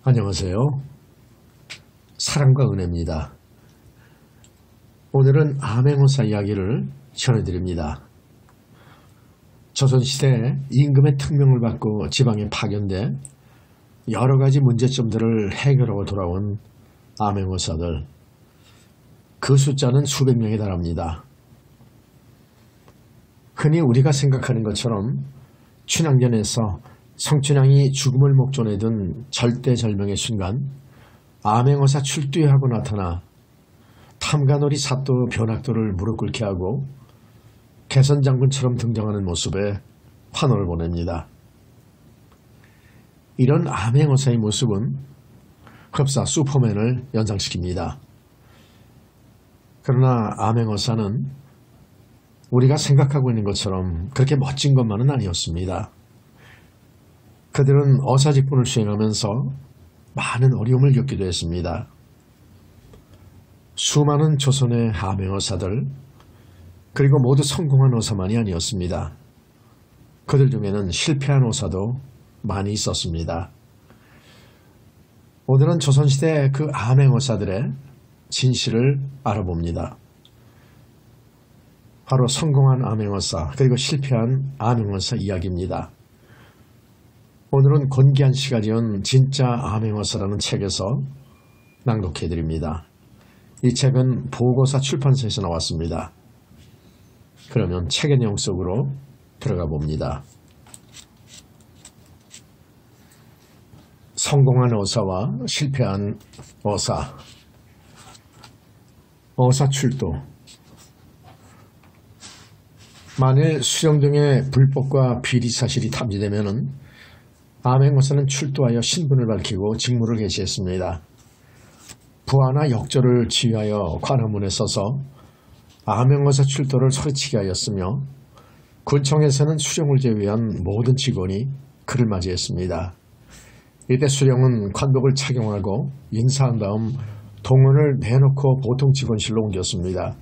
안녕하세요. 사랑과 은혜입니다. 오늘은 암행어사 이야기를 전해드립니다. 조선시대 임금의 특명을 받고 지방에 파견돼 여러가지 문제점들을 해결하고 돌아온 암행어사들, 그 숫자는 수백 명에 달합니다. 흔히 우리가 생각하는 것처럼 춘향전에서 성춘향이 죽음을 목전에 둔 절대절명의 순간 암행어사 출두하고 나타나 탐관오리 사또 변학도를 무릎 꿇게 하고 개선장군처럼 등장하는 모습에 환호를 보냅니다. 이런 암행어사의 모습은 흡사 슈퍼맨을 연상시킵니다. 그러나 암행어사는 우리가 생각하고 있는 것처럼 그렇게 멋진 것만은 아니었습니다. 그들은 어사직분을 수행하면서 많은 어려움을 겪기도 했습니다. 수많은 조선의 암행어사들, 그리고 모두 성공한 어사만이 아니었습니다. 그들 중에는 실패한 어사도 많이 있었습니다. 오늘은 조선시대 그 암행어사들의 진실을 알아봅니다. 바로 성공한 암행어사 그리고 실패한 암행어사 이야기입니다. 오늘은 권기한 씨가 지은 진짜 암행어사라는 책에서 낭독해드립니다. 이 책은 보고사 출판사에서 나왔습니다. 그러면 책의 내용 속으로 들어가 봅니다. 성공한 어사와 실패한 어사. 어사 출도. 만일 수령 등의 불법과 비리 사실이 탐지되면 암행어사는 출두하여 신분을 밝히고 직무를 개시했습니다. 부하나 역조를 지휘하여 관하문에 써서 암행어사 출두를 소리치게 하였으며 군청에서는 수령을 제외한 모든 직원이 그를 맞이했습니다. 이때 수령은 관복을 착용하고 인사한 다음 동원을 내놓고 보통 직원실로 옮겼습니다.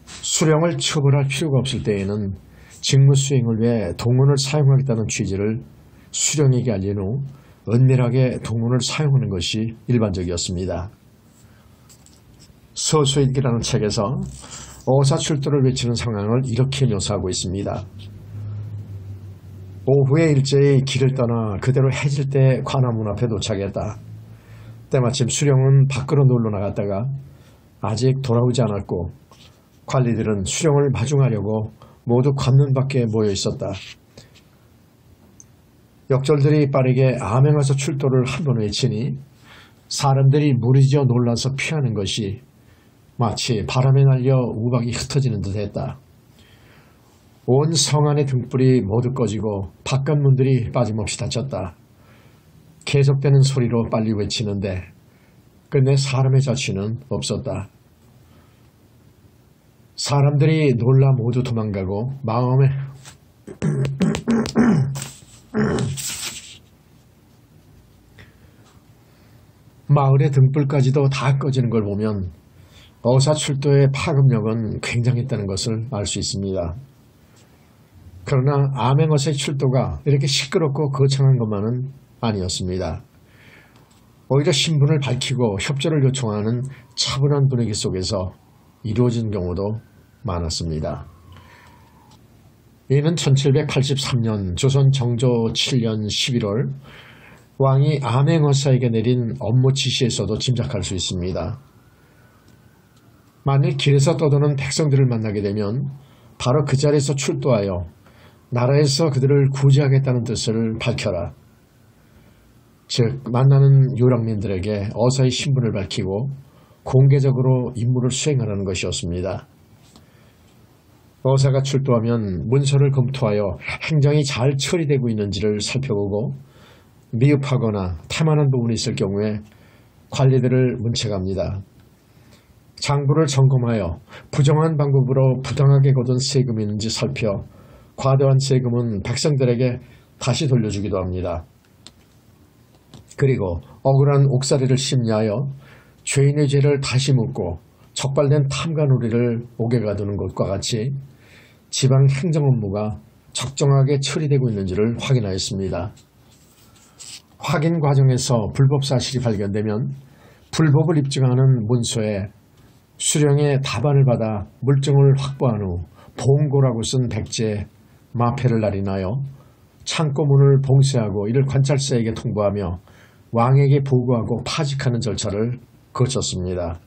수령을 처벌할 필요가 없을 때에는 직무 수행을 위해 동원을 사용하겠다는 취지를 수령에게 알린 후 은밀하게 동원을 사용하는 것이 일반적이었습니다. 서수일기라는 책에서 어사 출두를 외치는 상황을 이렇게 묘사하고 있습니다. 오후에 일제히 길을 떠나 그대로 해질 때 관아문 앞에 도착했다. 때마침 수령은 밖으로 놀러 나갔다가 아직 돌아오지 않았고 관리들은 수령을 마중하려고 모두 관문 밖에 모여 있었다. 역졸들이 빠르게 암행어사 출도를 한 번 외치니 사람들이 무리지어 놀라서 피하는 것이 마치 바람에 날려 우박이 흩어지는 듯 했다. 온 성 안의 등불이 모두 꺼지고 바깥 문들이 빠짐없이 닫혔다. 계속되는 소리로 빨리 외치는데 끝내 사람의 자취는 없었다. 사람들이 놀라 모두 도망가고 마을의 등불까지도 다 꺼지는 걸 보면 어사 출도의 파급력은 굉장했다는 것을 알 수 있습니다. 그러나 암행어사의 출도가 이렇게 시끄럽고 거창한 것만은 아니었습니다. 오히려 신분을 밝히고 협조를 요청하는 차분한 분위기 속에서 이루어진 경우도 많았습니다. 이는 1783년 조선 정조 7년 11월 왕이 암행어사에게 내린 업무 지시에서도 짐작할 수 있습니다. 만일 길에서 떠도는 백성들을 만나게 되면 바로 그 자리에서 출두하여 나라에서 그들을 구제하겠다는 뜻을 밝혀라. 즉 만나는 요랑민들에게 어사의 신분을 밝히고 공개적으로 임무를 수행하라는 것이었습니다. 어사가 출두하면 문서를 검토하여 행정이 잘 처리되고 있는지를 살펴보고 미흡하거나 태만한 부분이 있을 경우에 관리들을 문책합니다. 장부를 점검하여 부정한 방법으로 부당하게 거둔 세금이 있는지 살펴 과도한 세금은 백성들에게 다시 돌려주기도 합니다. 그리고 억울한 옥살이를 심리하여 죄인의 죄를 다시 묻고 적발된 탐관오리를 옥에 가두는 것과 같이 지방 행정 업무가 적정하게 처리되고 있는지를 확인하였습니다. 확인 과정에서 불법 사실이 발견되면 불법을 입증하는 문서에 수령의 답안을 받아 물증을 확보한 후 봉고라고 쓴 백지에 마패를 날인하여 창고문을 봉쇄하고 이를 관찰사에게 통보하며 왕에게 보고하고 파직하는 절차를 거쳤습니다.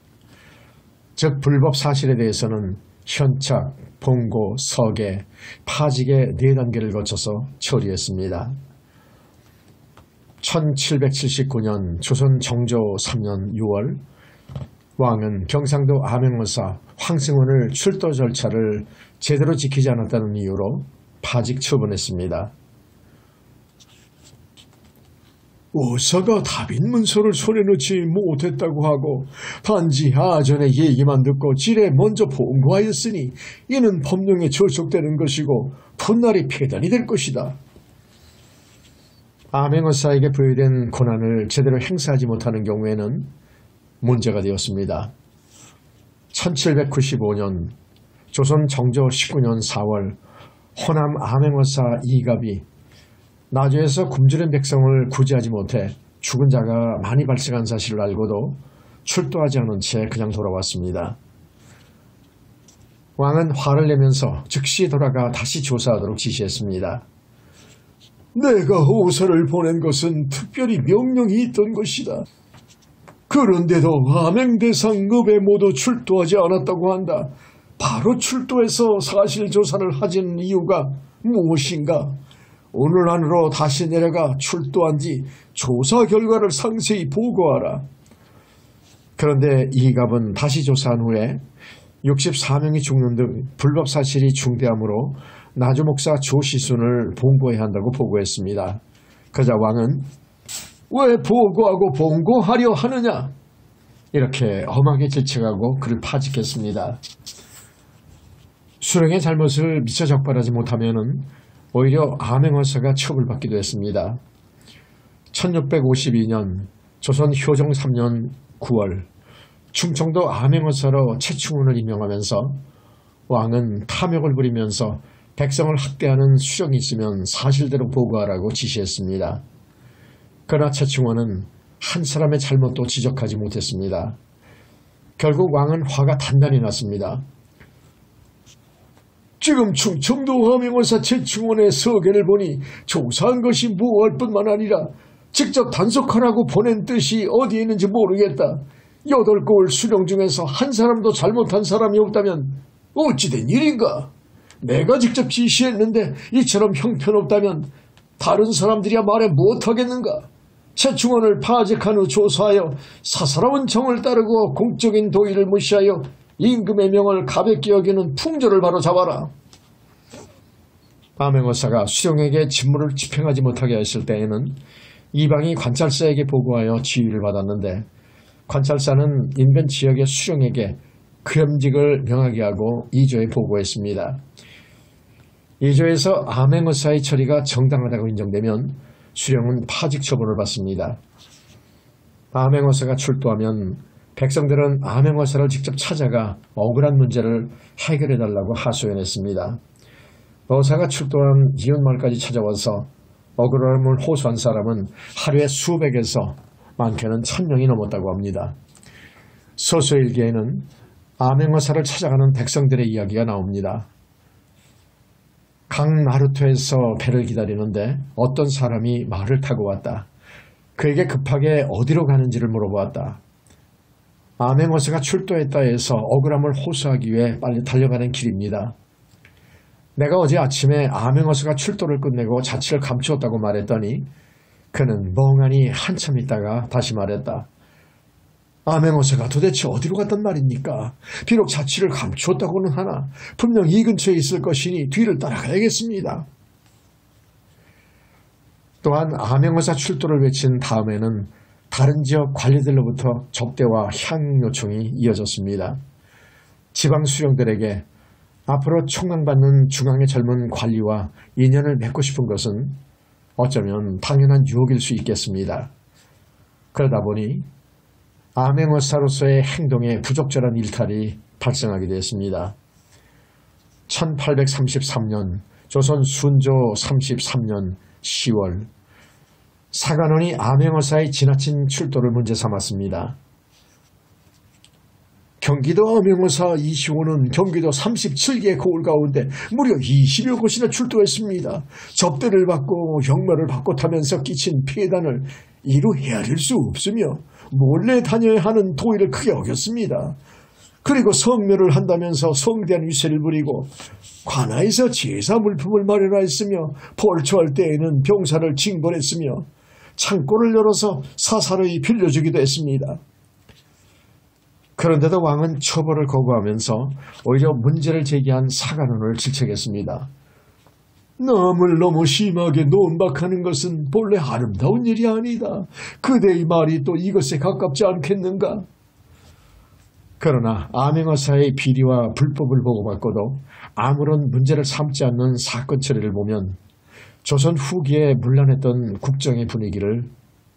즉 불법 사실에 대해서는 현착, 봉고, 서계, 파직의 4단계를 거쳐서 처리했습니다. 1779년 조선 정조 3년 6월 왕은 경상도 암행어사 황승원을 출도 절차를 제대로 지키지 않았다는 이유로 파직 처분했습니다. 어사가 답인 문서를 손에 넣지 못했다고 하고 단지 아전의 얘기만 듣고 지레 먼저 봉고하였으니 이는 법령에 저촉되는 것이고 훗날이 폐단이 될 것이다. 암행어사에게 부여된 권한을 제대로 행사하지 못하는 경우에는 문제가 되었습니다. 1795년 조선 정조 19년 4월 호남 암행어사 이갑이 나주에서 굶주린 백성을 구제하지 못해 죽은 자가 많이 발생한 사실을 알고도 출도하지 않은 채 그냥 돌아왔습니다. 왕은 화를 내면서 즉시 돌아가 다시 조사하도록 지시했습니다. 내가 오사를 보낸 것은 특별히 명령이 있던 것이다. 그런데도 암행대상읍에 모두 출도하지 않았다고 한다. 바로 출도해서 사실조사를 하자는 이유가 무엇인가? 오늘 안으로 다시 내려가 출도한 뒤 조사 결과를 상세히 보고하라. 그런데 이갑은 다시 조사한 후에 64명이 죽는 등 불법 사실이 중대하므로 나주 목사 조시순을 봉고해야 한다고 보고했습니다. 그러자 왕은 왜 보고하고 봉고하려 하느냐? 이렇게 험하게 질책하고 그를 파직했습니다. 수령의 잘못을 미처 적발하지 못하면 오히려 암행어사가 처벌받기도 했습니다. 1652년 조선 효종 3년 9월 충청도 암행어사로 최충원을 임명하면서 왕은 탐욕을 부리면서 백성을 학대하는 수령이 있으면 사실대로 보고하라고 지시했습니다. 그러나 최충원은 한 사람의 잘못도 지적하지 못했습니다. 결국 왕은 화가 단단히 났습니다. 지금 충청도 암행어사 최충원의 서계를 보니 조사한 것이 무엇할 뿐만 아니라 직접 단속하라고 보낸 뜻이 어디에 있는지 모르겠다. 8골 수령 중에서 한 사람도 잘못한 사람이 없다면 어찌된 일인가? 내가 직접 지시했는데 이처럼 형편없다면 다른 사람들이야 말해 못하겠는가? 최충원을 파직한 후 조사하여 사사로운 정을 따르고 공적인 도의를 무시하여 임금의 명을 가볍게 여기는 풍조를 바로 잡아라. 암행어사가 수령에게 직무를 집행하지 못하게 했을 때에는 이방이 관찰사에게 보고하여 지휘를 받았는데 관찰사는 인근 지역의 수령에게 금직을 명하게 하고 이조에 보고했습니다. 이조에서 암행어사의 처리가 정당하다고 인정되면 수령은 파직 처분을 받습니다. 암행어사가 출도하면 백성들은 암행어사를 직접 찾아가 억울한 문제를 해결해달라고 하소연했습니다. 어사가 출도한 이웃마을까지 찾아와서 억울함을 호소한 사람은 하루에 수백에서 많게는 1000명이 넘었다고 합니다. 소수일기에는 암행어사를 찾아가는 백성들의 이야기가 나옵니다. 강 나루토에서 배를 기다리는데 어떤 사람이 말을 타고 왔다. 그에게 급하게 어디로 가는지를 물어보았다. 암행어사가 출도했다 해서 억울함을 호소하기 위해 빨리 달려가는 길입니다. 내가 어제 아침에 암행어사가 출도를 끝내고 자취를 감추었다고 말했더니 그는 멍하니 한참 있다가 다시 말했다. 암행어사가 도대체 어디로 갔단 말입니까? 비록 자취를 감추었다고는 하나 분명 이 근처에 있을 것이니 뒤를 따라가야겠습니다. 또한 암행어사 출도를 외친 다음에는 다른 지역 관리들로부터 접대와 향 요청이 이어졌습니다. 지방 수령들에게 앞으로 총망받는 중앙의 젊은 관리와 인연을 맺고 싶은 것은 어쩌면 당연한 유혹일 수 있겠습니다. 그러다 보니 암행어사로서의 행동에 부적절한 일탈이 발생하게 되었습니다. 1833년 조선 순조 33년 10월 사관원이 암행어사의 지나친 출도를 문제 삼았습니다. 경기도 암행어사 이시호는 경기도 37개 고을 가운데 무려 20여 곳이나 출도했습니다. 접대를 받고 형벌을 받고 타면서 끼친 피해단을 이루 헤아릴 수 없으며 몰래 다녀야 하는 도의를 크게 어겼습니다. 그리고 성묘를 한다면서 성대한 위세를 부리고 관아에서 제사 물품을 마련하였으며 벌초할 때에는 병사를 징벌했으며 창고를 열어서 사사로이 빌려주기도 했습니다. 그런데도 왕은 처벌을 거부하면서 오히려 문제를 제기한 사관원을 질책했습니다. 남을 너무 심하게 논박하는 것은 본래 아름다운 일이 아니다. 그대의 말이 또 이것에 가깝지 않겠는가? 그러나 암행어사의 비리와 불법을 보고받고도 아무런 문제를 삼지 않는 사건 처리를 보면 조선 후기에 문란했던 국정의 분위기를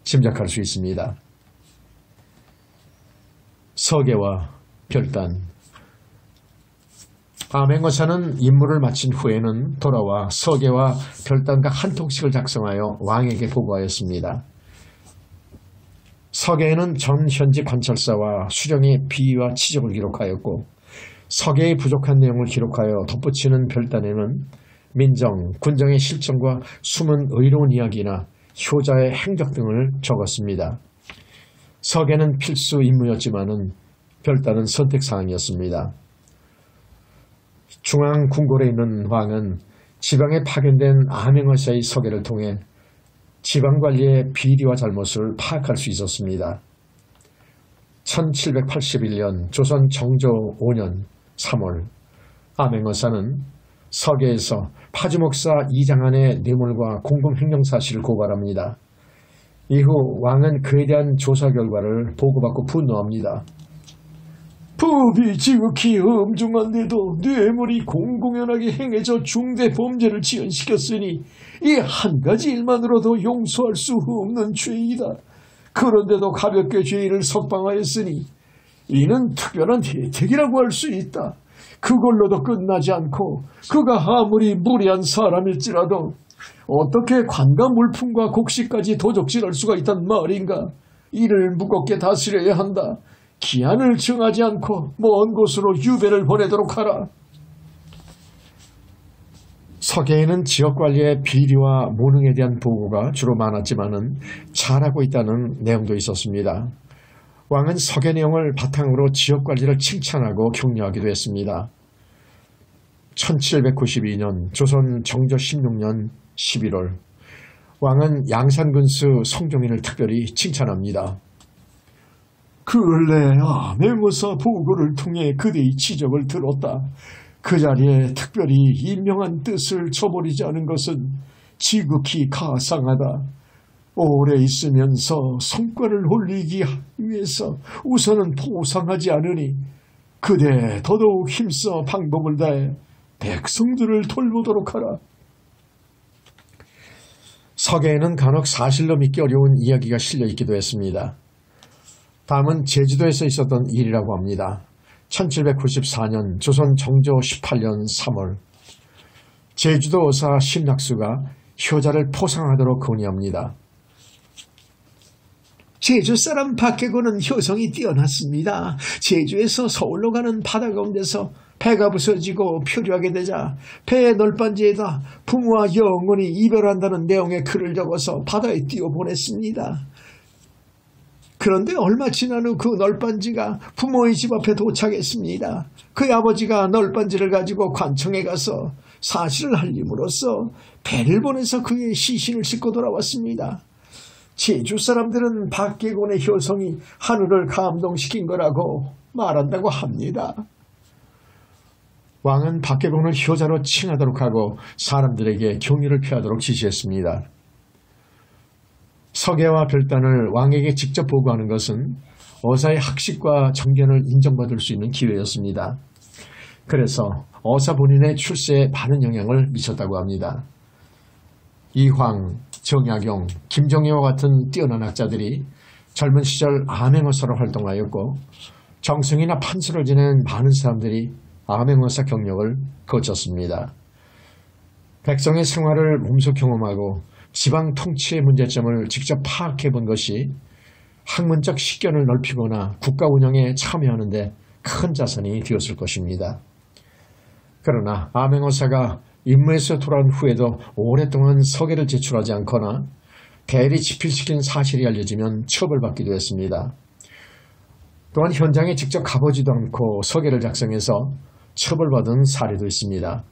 짐작할 수 있습니다. 서계와 별단. 암행어사는 임무를 마친 후에는 돌아와 서계와 별단과 한 통씩을 작성하여 왕에게 보고하였습니다. 서계에는 전 현지 관찰사와 수령의 비위와 치적을 기록하였고 서계의 부족한 내용을 기록하여 덧붙이는 별단에는 민정, 군정의 실정과 숨은 의로운 이야기나 효자의 행적 등을 적었습니다. 서계는 필수 임무였지만은 별단은 선택사항이었습니다. 중앙 궁궐에 있는 왕은 지방에 파견된 암행어사의 서계를 통해 지방관리의 비리와 잘못을 파악할 수 있었습니다. 1781년 조선 정조 5년 3월 암행어사는 서계에서 파주목사 이장한의 뇌물과 공금횡령사실을 고발합니다. 이후 왕은 그에 대한 조사 결과를 보고받고 분노합니다. 법이 지극히 엄중한데도 뇌물이 공공연하게 행해져 중대 범죄를 지연시켰으니 이 한 가지 일만으로도 용서할 수 없는 죄이다. 그런데도 가볍게 죄를 석방하였으니 이는 특별한 혜택이라고 할 수 있다. 그걸로도 끝나지 않고 그가 아무리 무리한 사람일지라도 어떻게 관과 물품과 곡식까지 도적질할 수가 있단 말인가. 이를 무겁게 다스려야 한다. 기한을 정하지 않고 먼 곳으로 유배를 보내도록 하라. 서계에는 지역관리의 비리와 무능에 대한 보고가 주로 많았지만은 잘하고 있다는 내용도 있었습니다. 왕은 서계 내용을 바탕으로 지역관리를 칭찬하고 격려하기도 했습니다. 1792년 조선 정조 16년 11월 왕은 양산군수 성종인을 특별히 칭찬합니다. 근래 암행어사 보고를 통해 그대의 지적을 들었다. 그 자리에 특별히 임명한 뜻을 저버리지 않은 것은 지극히 가상하다. 오래 있으면서 성과를 올리기 위해서 우선은 포상하지 않으니 그대 더더욱 힘써 방법을 다해 백성들을 돌보도록 하라. 서계에는 간혹 사실로 믿기 어려운 이야기가 실려 있기도 했습니다. 다음은 제주도에서 있었던 일이라고 합니다. 1794년 조선 정조 18년 3월 제주도 의사 심낙수가 효자를 포상하도록 건의합니다. 제주 사람 박계고는 효성이 뛰어났습니다. 제주에서 서울로 가는 바다 가운데서 배가 부서지고 표류하게 되자 배의 널빤지에다 부모와 영원히 이별한다는 내용의 글을 적어서 바다에 띄워보냈습니다. 그런데 얼마 지난 후 그 널빤지가 부모의 집 앞에 도착했습니다. 그의 아버지가 널빤지를 가지고 관청에 가서 사실을 알림으로써 배를 보내서 그의 시신을 싣고 돌아왔습니다. 제주 사람들은 박계곤의 효성이 하늘을 감동시킨 거라고 말한다고 합니다. 왕은 박계곤을 효자로 칭하도록 하고 사람들에게 경의를 표하도록 지시했습니다. 서계와 별단을 왕에게 직접 보고하는 것은 어사의 학식과 정견을 인정받을 수 있는 기회였습니다. 그래서 어사 본인의 출세에 많은 영향을 미쳤다고 합니다. 이황, 정약용, 김정희와 같은 뛰어난 학자들이 젊은 시절 암행어사로 활동하였고 정승이나 판서를 지낸 많은 사람들이 암행어사 경력을 거쳤습니다. 백성의 생활을 몸소 경험하고 지방 통치의 문제점을 직접 파악해 본 것이 학문적 식견을 넓히거나 국가 운영에 참여하는 데 큰 자산이 되었을 것입니다. 그러나 아맹어사가 임무에서 돌아온 후에도 오랫동안 서계를 제출하지 않거나 대리 집필시킨 사실이 알려지면 처벌받기도 했습니다. 또한 현장에 직접 가보지도 않고 서계를 작성해서 처벌받은 사례도 있습니다.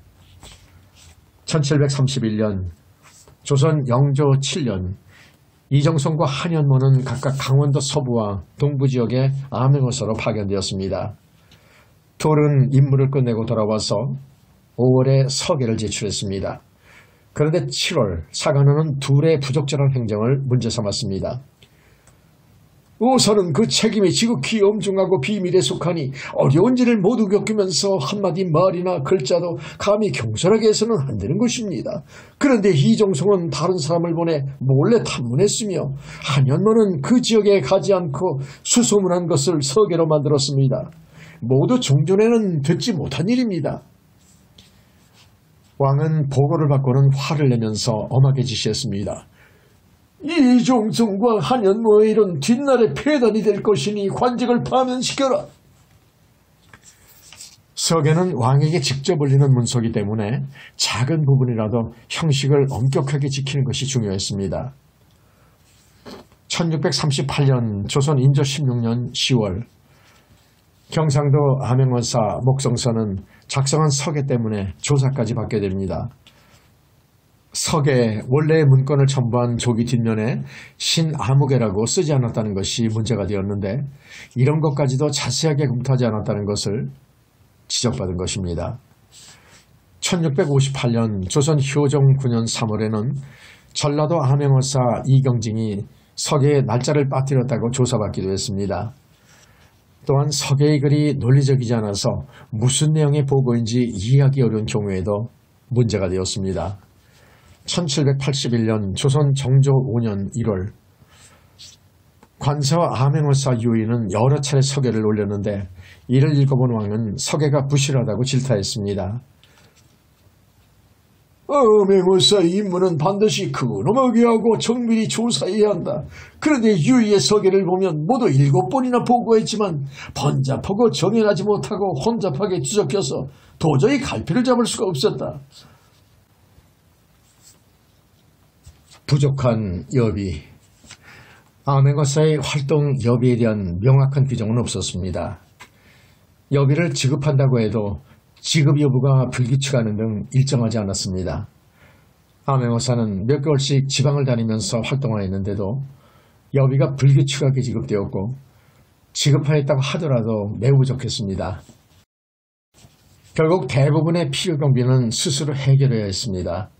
1731년 조선 영조 7년 이정성과 한현모는 각각 강원도 서부와 동부 지역의 아맹어사로 파견되었습니다. 둘은 임무를 끝내고 돌아와서 5월에 서계를 제출했습니다. 그런데 7월 사관원은 둘의 부적절한 행정을 문제 삼았습니다. 우선은 그 책임이 지극히 엄중하고 비밀에 속하니 어려운 일을 모두 겪으면서 한마디 말이나 글자도 감히 경솔하게 해서는 안 되는 것입니다. 그런데 이정성은 다른 사람을 보내 몰래 탐문했으며 한현모는 그 지역에 가지 않고 수소문한 것을 서계로 만들었습니다. 모두 종전에는 듣지 못한 일입니다. 왕은 보고를 받고는 화를 내면서 엄하게 지시했습니다. 이종성과 한현모의 일은 뒷날에 폐단이 될 것이니 관직을 파면시켜라. 서계는 왕에게 직접 올리는 문서이기 때문에 작은 부분이라도 형식을 엄격하게 지키는 것이 중요했습니다. 1638년 조선 인조 16년 10월 경상도 아맹어사 목성서는 작성한 서계 때문에 조사까지 받게 됩니다. 서계 원래의 문건을 첨부한 조기 뒷면에 신아무개라고 쓰지 않았다는 것이 문제가 되었는데 이런 것까지도 자세하게 검토하지 않았다는 것을 지적받은 것입니다. 1658년 조선 효종 9년 3월에는 전라도 아맹어사 이경징이 서계의 날짜를 빠뜨렸다고 조사받기도 했습니다. 또한 서계의 글이 논리적이지 않아서 무슨 내용의 보고인지 이해하기 어려운 경우에도 문제가 되었습니다. 1781년 조선 정조 5년 1월 관서 아맹어사 유인은 여러 차례 서계를 올렸는데 이를 읽어본 왕은 서계가 부실하다고 질타했습니다. 아맹어사 임무는 반드시 근엄하게 하고 정밀히 조사해야 한다. 그런데 유이의 서계를 보면 모두 7번이나 보고했지만 번잡하고 정연하지 못하고 혼잡하게 뒤적여서 도저히 갈피를 잡을 수가 없었다. 부족한 여비. 아맹어사의 활동 여비에 대한 명확한 규정은 없었습니다. 여비를 지급한다고 해도 지급 여부가 불규칙하는 등 일정하지 않았습니다. 아맹어사는 몇 개월씩 지방을 다니면서 활동하였는데도 여비가 불규칙하게 지급되었고 지급하였다고 하더라도 매우 부족했습니다. 결국 대부분의 필요 경비는 스스로 해결해야 했습니다.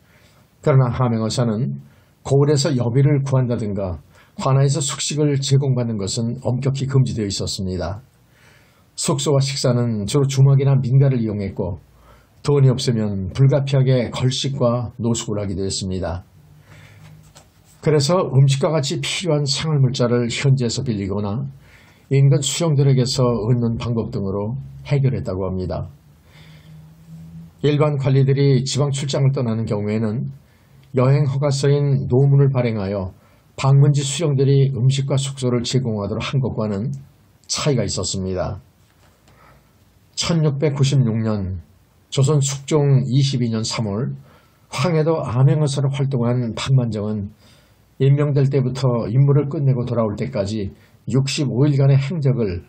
그러나 아맹어사는 고을에서 여비를 구한다든가 관아에서 숙식을 제공받는 것은 엄격히 금지되어 있었습니다. 숙소와 식사는 주로 주막이나 민가를 이용했고 돈이 없으면 불가피하게 걸식과 노숙을 하기도 했습니다. 그래서 음식과 같이 필요한 생활물자를 현지에서 빌리거나 인근 수령들에게서 얻는 방법 등으로 해결했다고 합니다. 일반 관리들이 지방 출장을 떠나는 경우에는 여행 허가서인 노문을 발행하여 방문지 수령들이 음식과 숙소를 제공하도록 한 것과는 차이가 있었습니다. 1696년 조선 숙종 22년 3월 황해도 아맹어사로 활동한 박만정은 임명될 때부터 임무를 끝내고 돌아올 때까지 65일간의 행적을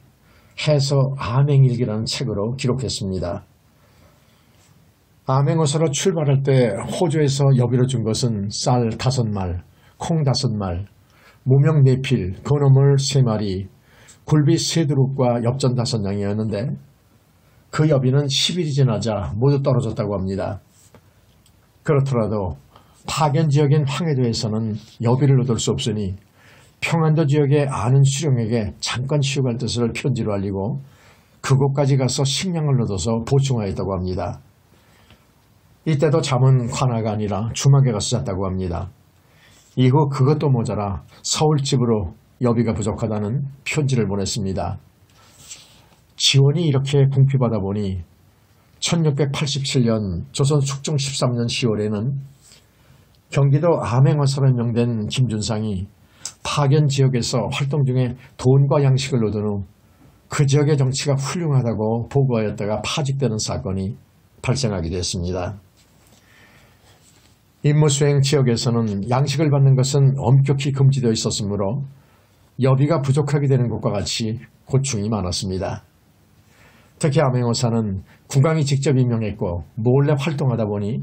해서 아맹일기라는 책으로 기록했습니다. 아맹어사로 출발할 때 호주에서 여비로 준 것은 쌀 5말, 콩 5말, 무명 4필, 건어물 3마리, 굴비 3두룩과 엽전 5냥이었는데 그 여비는 10일이 지나자 모두 떨어졌다고 합니다. 그렇더라도 파견 지역인 황해도에서는 여비를 얻을 수 없으니 평안도 지역의 아는 수령에게 잠깐 쉬어갈 뜻을 편지로 알리고 그곳까지 가서 식량을 얻어서 보충하였다고 합니다. 이때도 잠은 관아가 아니라 주막에 가서 잤다고 합니다. 이후 그것도 모자라 서울집으로 여비가 부족하다는 편지를 보냈습니다. 지원이 이렇게 궁핍하다 보니 1687년 조선 숙종 13년 10월에는 경기도 암행어사로 임명된 김준상이 파견 지역에서 활동 중에 돈과 양식을 얻은 후 그 지역의 정치가 훌륭하다고 보고하였다가 파직되는 사건이 발생하기도 했습니다. 임무수행 지역에서는 양식을 받는 것은 엄격히 금지되어 있었으므로 여비가 부족하게 되는 것과 같이 고충이 많았습니다. 특히 암행어사는 국왕이 직접 임명했고 몰래 활동하다 보니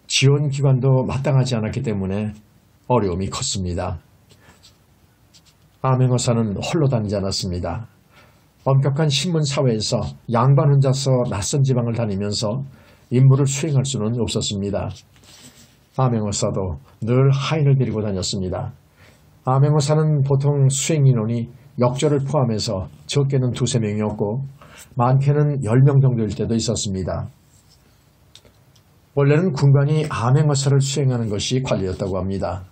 지원기관도 마땅하지 않았기 때문에 어려움이 컸습니다. 암행어사는 홀로 다니지 않았습니다. 엄격한 신문사회에서 양반 혼자서 낯선 지방을 다니면서 임무를 수행할 수는 없었습니다. 암행어사도 늘 하인을 데리고 다녔습니다. 암행어사는 보통 수행 인원이 역조를 포함해서 적게는 2~3명이었고 많게는 10명 정도일 때도 있었습니다. 원래는 군관이 암행어사를 수행하는 것이 관리였다고 합니다.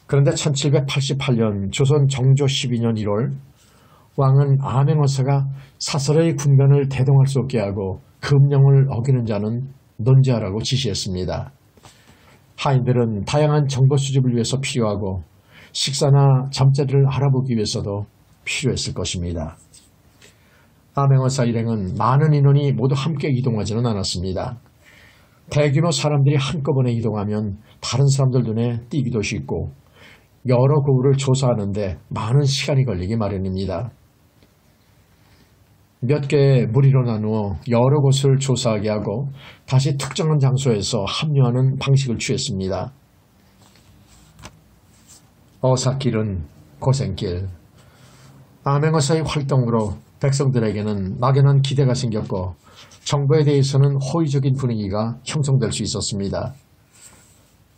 그런데 1788년 조선 정조 12년 1월 왕은 암행어사가 사설의 군관을 대동할 수 없게 하고 금령을 어기는 자는 논제하라고 지시했습니다. 하인들은 다양한 정보 수집을 위해서 필요하고 식사나 잠자리를 알아보기 위해서도 필요했을 것입니다. 암행어사 일행은 많은 인원이 모두 함께 이동하지는 않았습니다. 대규모 사람들이 한꺼번에 이동하면 다른 사람들 눈에 띄기도 쉽고 여러 고을을 조사하는데 많은 시간이 걸리기 마련입니다. 몇 개의 무리로 나누어 여러 곳을 조사하게 하고 다시 특정한 장소에서 합류하는 방식을 취했습니다. 어사길은 고생길. 암행어사의 활동으로 백성들에게는 막연한 기대가 생겼고 정부에 대해서는 호의적인 분위기가 형성될 수 있었습니다.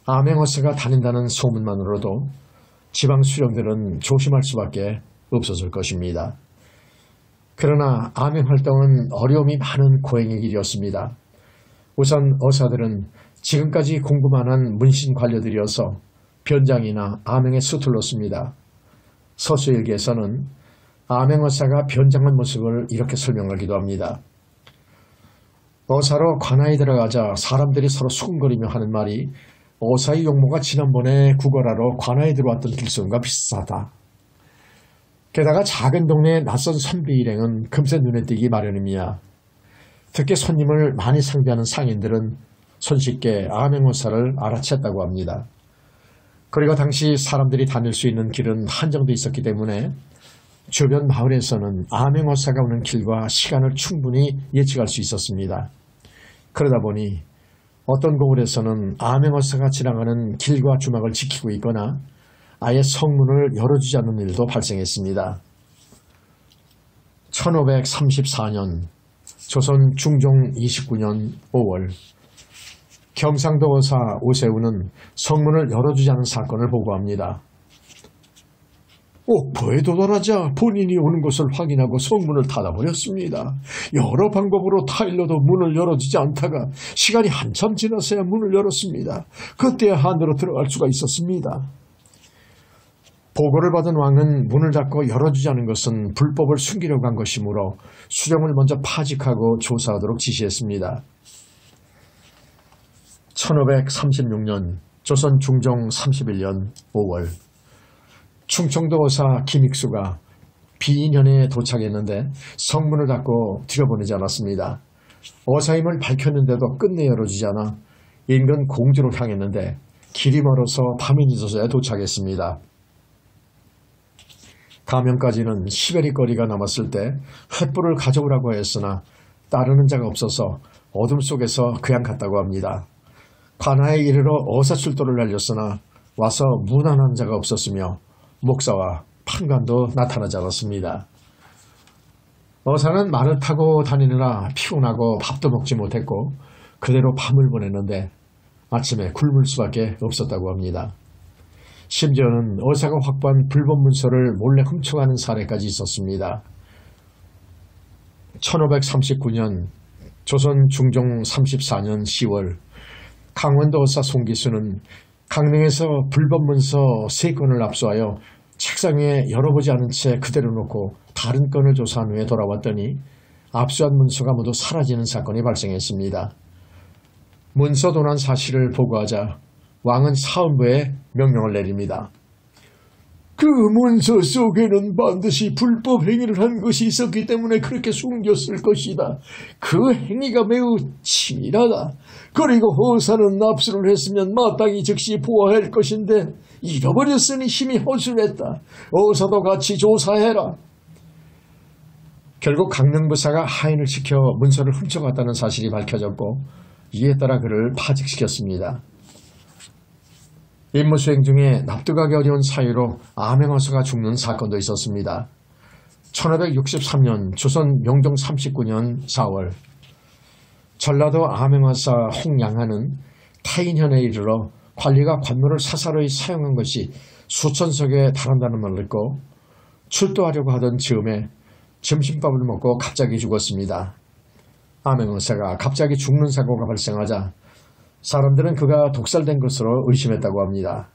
암행어사가 다닌다는 소문만으로도 지방 수령들은 조심할 수밖에 없었을 것입니다. 그러나 암행활동은 어려움이 많은 고행의 길이었습니다. 우선 어사들은 지금까지 공부만 한 문신 관료들이어서 변장이나 암행에 서툴렀습니다. 서수일기에서는 암행어사가 변장한 모습을 이렇게 설명하기도 합니다. 어사로 관아에 들어가자 사람들이 서로 수군거리며 하는 말이 어사의 용모가 지난번에 구걸하러 관아에 들어왔던 길손과 비슷하다. 게다가 작은 동네의 낯선 선비 일행은 금세 눈에 띄기 마련입니다. 특히 손님을 많이 상대하는 상인들은 손쉽게 암행어사를 알아챘다고 합니다. 그리고 당시 사람들이 다닐 수 있는 길은 한정돼 있었기 때문에 주변 마을에서는 암행어사가 오는 길과 시간을 충분히 예측할 수 있었습니다. 그러다 보니 어떤 고을에서는 암행어사가 지나가는 길과 주막을 지키고 있거나 아예 성문을 열어주지 않는 일도 발생했습니다. 1534년 조선 중종 29년 5월 경상도 어사 오세훈은 성문을 열어주지 않은 사건을 보고합니다. 옥포에 도달하자 본인이 오는 것을 확인하고 성문을 닫아버렸습니다. 여러 방법으로 타일러도 문을 열어주지 않다가 시간이 한참 지나서야 문을 열었습니다. 그때야 안으로 들어갈 수가 있었습니다. 보고를 받은 왕은 문을 닫고 열어주지 않은 것은 불법을 숨기려고 한 것이므로 수령을 먼저 파직하고 조사하도록 지시했습니다. 1536년 조선 중종 31년 5월 충청도 어사 김익수가 비인현에 도착했는데 성문을 닫고 들여보내지 않았습니다. 어사임을 밝혔는데도 끝내 열어주지 않아 인근 공주로 향했는데 길이 멀어서 밤이 늦어서야 도착했습니다. 가면까지는 10여리 거리가 남았을 때 횃불을 가져오라고 했으나 따르는 자가 없어서 어둠 속에서 그냥 갔다고 합니다. 관아에 이르러 어사출도를 날렸으나 와서 문안한 자가 없었으며 목사와 판관도 나타나지 않았습니다. 어사는 말을 타고 다니느라 피곤하고 밥도 먹지 못했고 그대로 밤을 보냈는데 아침에 굶을 수밖에 없었다고 합니다. 심지어는 어사가 확보한 불법 문서를 몰래 훔쳐가는 사례까지 있었습니다. 1539년 조선 중종 34년 10월 강원도 어사 송기수는 강릉에서 불법 문서 3건을 압수하여 책상 위에 열어보지 않은 채 그대로 놓고 다른 건을 조사한 후에 돌아왔더니 압수한 문서가 모두 사라지는 사건이 발생했습니다. 문서 도난 사실을 보고하자 왕은 사헌부에 명령을 내립니다. 그 문서 속에는 반드시 불법 행위를 한 것이 있었기 때문에 그렇게 숨겼을 것이다. 그 행위가 매우 치밀하다. 그리고 호사는 납수를 했으면 마땅히 즉시 보아야 할 것인데 잃어버렸으니 힘이 허술했다. 어서도 같이 조사해라. 결국 강릉부사가 하인을 시켜 문서를 훔쳐갔다는 사실이 밝혀졌고 이에 따라 그를 파직시켰습니다. 임무 수행 중에 납득하기 어려운 사유로 암행어사가 죽는 사건도 있었습니다. 1563년 조선 명종 39년 4월 전라도 암행어사 홍양하는 태인현에 이르러 관리가 관노를 사사로이 사용한 것이 수천 석에 달한다는 말을 듣고 출도하려고 하던 즈음에 점심밥을 먹고 갑자기 죽었습니다. 암행어사가 갑자기 죽는 사고가 발생하자 사람들은 그가 독살된 것으로 의심했다고 합니다.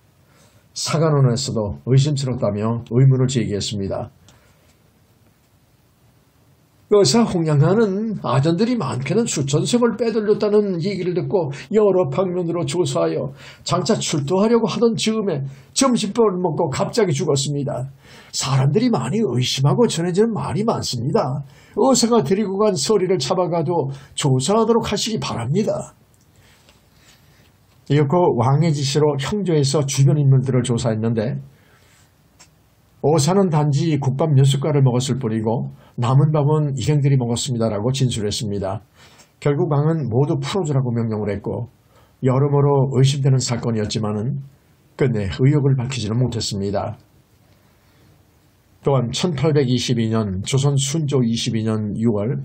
사관원에서도 의심스럽다며 의문을 제기했습니다. 의사 홍양하는 아전들이 많게는 수천석을 빼돌렸다는 얘기를 듣고 여러 방면으로 조사하여 장차 출도하려고 하던 즈음에 점심밥을 먹고 갑자기 죽었습니다. 사람들이 많이 의심하고 전해지는 말이 많습니다. 의사가 데리고 간 서리를 잡아가도 조사하도록 하시기 바랍니다. 이었고 왕의 지시로 형조에서 주변 인물들을 조사했는데 의사는 단지 국밥 몇 숟갈을 먹었을 뿐이고 남은 밥은 일행들이 먹었습니다라고 진술했습니다. 결국 왕은 모두 풀어주라고 명령을 했고 여러모로 의심되는 사건이었지만은 끝내 의혹을 밝히지는 못했습니다. 또한 1822년 조선 순조 22년 6월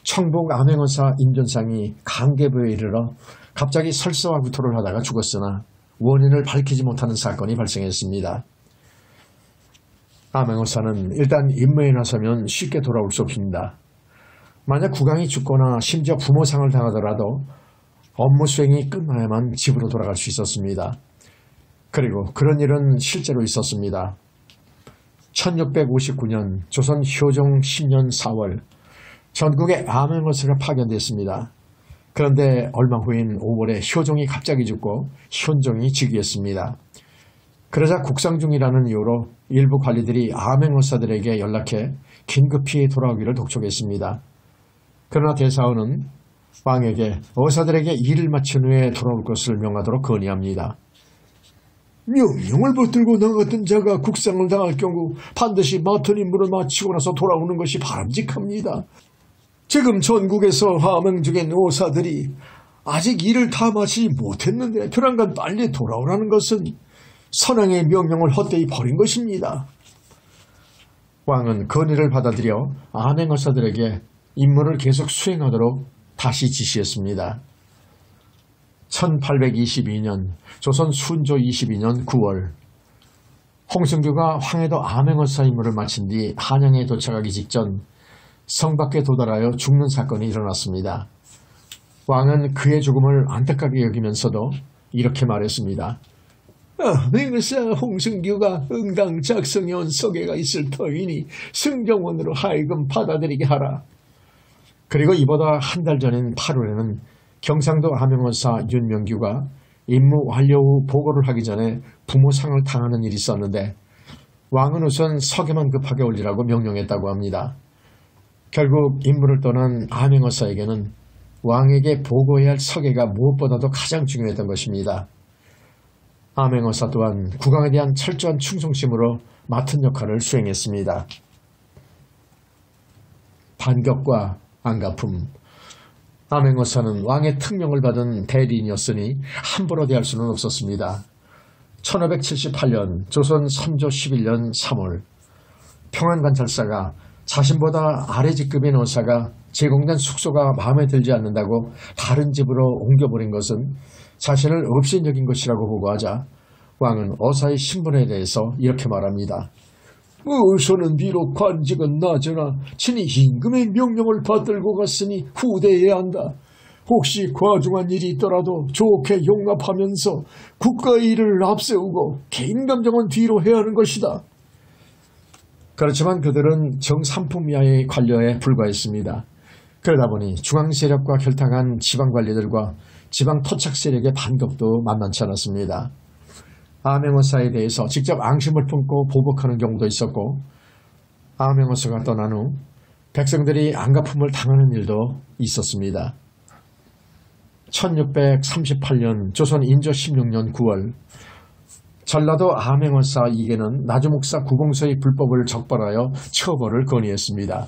청복 암행어사 임전상이 강계부에 이르러 갑자기 설사화구토를 하다가 죽었으나 원인을 밝히지 못하는 사건이 발생했습니다. 암행어사는 일단 임무에 나서면 쉽게 돌아올 수 없습니다. 만약 국왕이 죽거나 심지어 부모상을 당하더라도 업무 수행이 끝나야만 집으로 돌아갈 수 있었습니다. 그리고 그런 일은 실제로 있었습니다. 1659년 조선 효종 10년 4월 전국에 암행어사가 파견됐습니다. 그런데 얼마 후인 5월에 효종이 갑자기 죽고 현종이 즉위했습니다. 그러자 국상 중이라는 이유로 일부 관리들이 암행어사들에게 연락해 긴급히 돌아오기를 독촉했습니다. 그러나 대사원은 왕에게 어사들에게 일을 마친 후에 돌아올 것을 명하도록 건의합니다. 명령을 붙들고 나갔던 자가 국상을 당할 경우 반드시 맡은 임무를 마치고 나서 돌아오는 것이 바람직합니다. 지금 전국에서 하명 중인 어사들이 아직 일을 다 마치지 못했는데 조만간 빨리 돌아오라는 것은 선왕의 명령을 헛되이 버린 것입니다. 왕은 건의를 받아들여 암행어사들에게 임무를 계속 수행하도록 다시 지시했습니다. 1822년 조선 순조 22년 9월 홍승규가 황해도 암행어사 임무를 마친 뒤 한양에 도착하기 직전 성 밖에 도달하여 죽는 사건이 일어났습니다. 왕은 그의 죽음을 안타깝게 여기면서도 이렇게 말했습니다. 암행어사 홍승규가 응당 작성해온 서계가 있을 터이니 승정원으로 하여금 받아들이게 하라. 그리고 이보다 한 달 전인 8월에는 경상도 암행어사 윤명규가 임무 완료 후 보고를 하기 전에 부모상을 당하는 일이 있었는데 왕은 우선 서계만 급하게 올리라고 명령했다고 합니다. 결국 임무를 떠난 암행어사에게는 왕에게 보고해야 할 서계가 무엇보다도 가장 중요했던 것입니다. 암행어사 또한 국왕에 대한 철저한 충성심으로 맡은 역할을 수행했습니다. 반격과 안가품. 암행어사는 왕의 특명을 받은 대리인이었으니 함부로 대할 수는 없었습니다. 1578년 조선 선조 11년 3월 평안관찰사가 자신보다 아래 직급인 어사가 제공된 숙소가 마음에 들지 않는다고 다른 집으로 옮겨버린 것은 자신을 없인 여긴 것이라고 보고하자 왕은 어사의 신분에 대해서 이렇게 말합니다. 어서는 비록 관직은 낮으나 친히 임금의 명령을 받들고 갔으니 후대해야 한다. 혹시 과중한 일이 있더라도 좋게 용납하면서 국가의 일을 앞세우고 개인 감정은 뒤로 해야 하는 것이다. 그렇지만 그들은 정삼품야의 관료에 불과했습니다. 그러다 보니 중앙세력과 결탁한 지방관리들과 지방 토착 세력의 반격도 만만치 않았습니다. 아맹어사에 대해서 직접 앙심을 품고 보복하는 경우도 있었고, 아맹어사가 떠난 후 백성들이 안가품을 당하는 일도 있었습니다. 1638년 조선 인조 16년 9월 전라도 아맹어사 이계는 나주목사 구봉서의 불법을 적발하여 처벌을 건의했습니다.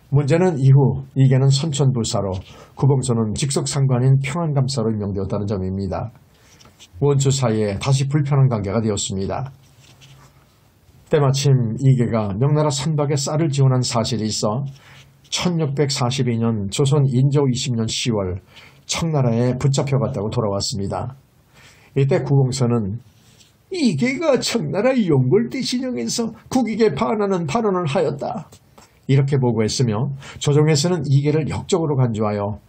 문제는 이후 이계는 선천불사로 구봉서는 직속상관인 평안감사로 임명되었다는 점입니다. 원수 사이에 다시 불편한 관계가 되었습니다. 때마침 이계가 명나라 선박에 쌀을 지원한 사실이 있어 1642년 조선 인조 20년 10월 청나라에 붙잡혀갔다고 돌아왔습니다. 이때 구봉서는 이계가 청나라 용골대 진영에서 국익에 반하는 발언을 하였다, 이렇게 보고했으며 조정에서는 이계를 역적으로 간주하여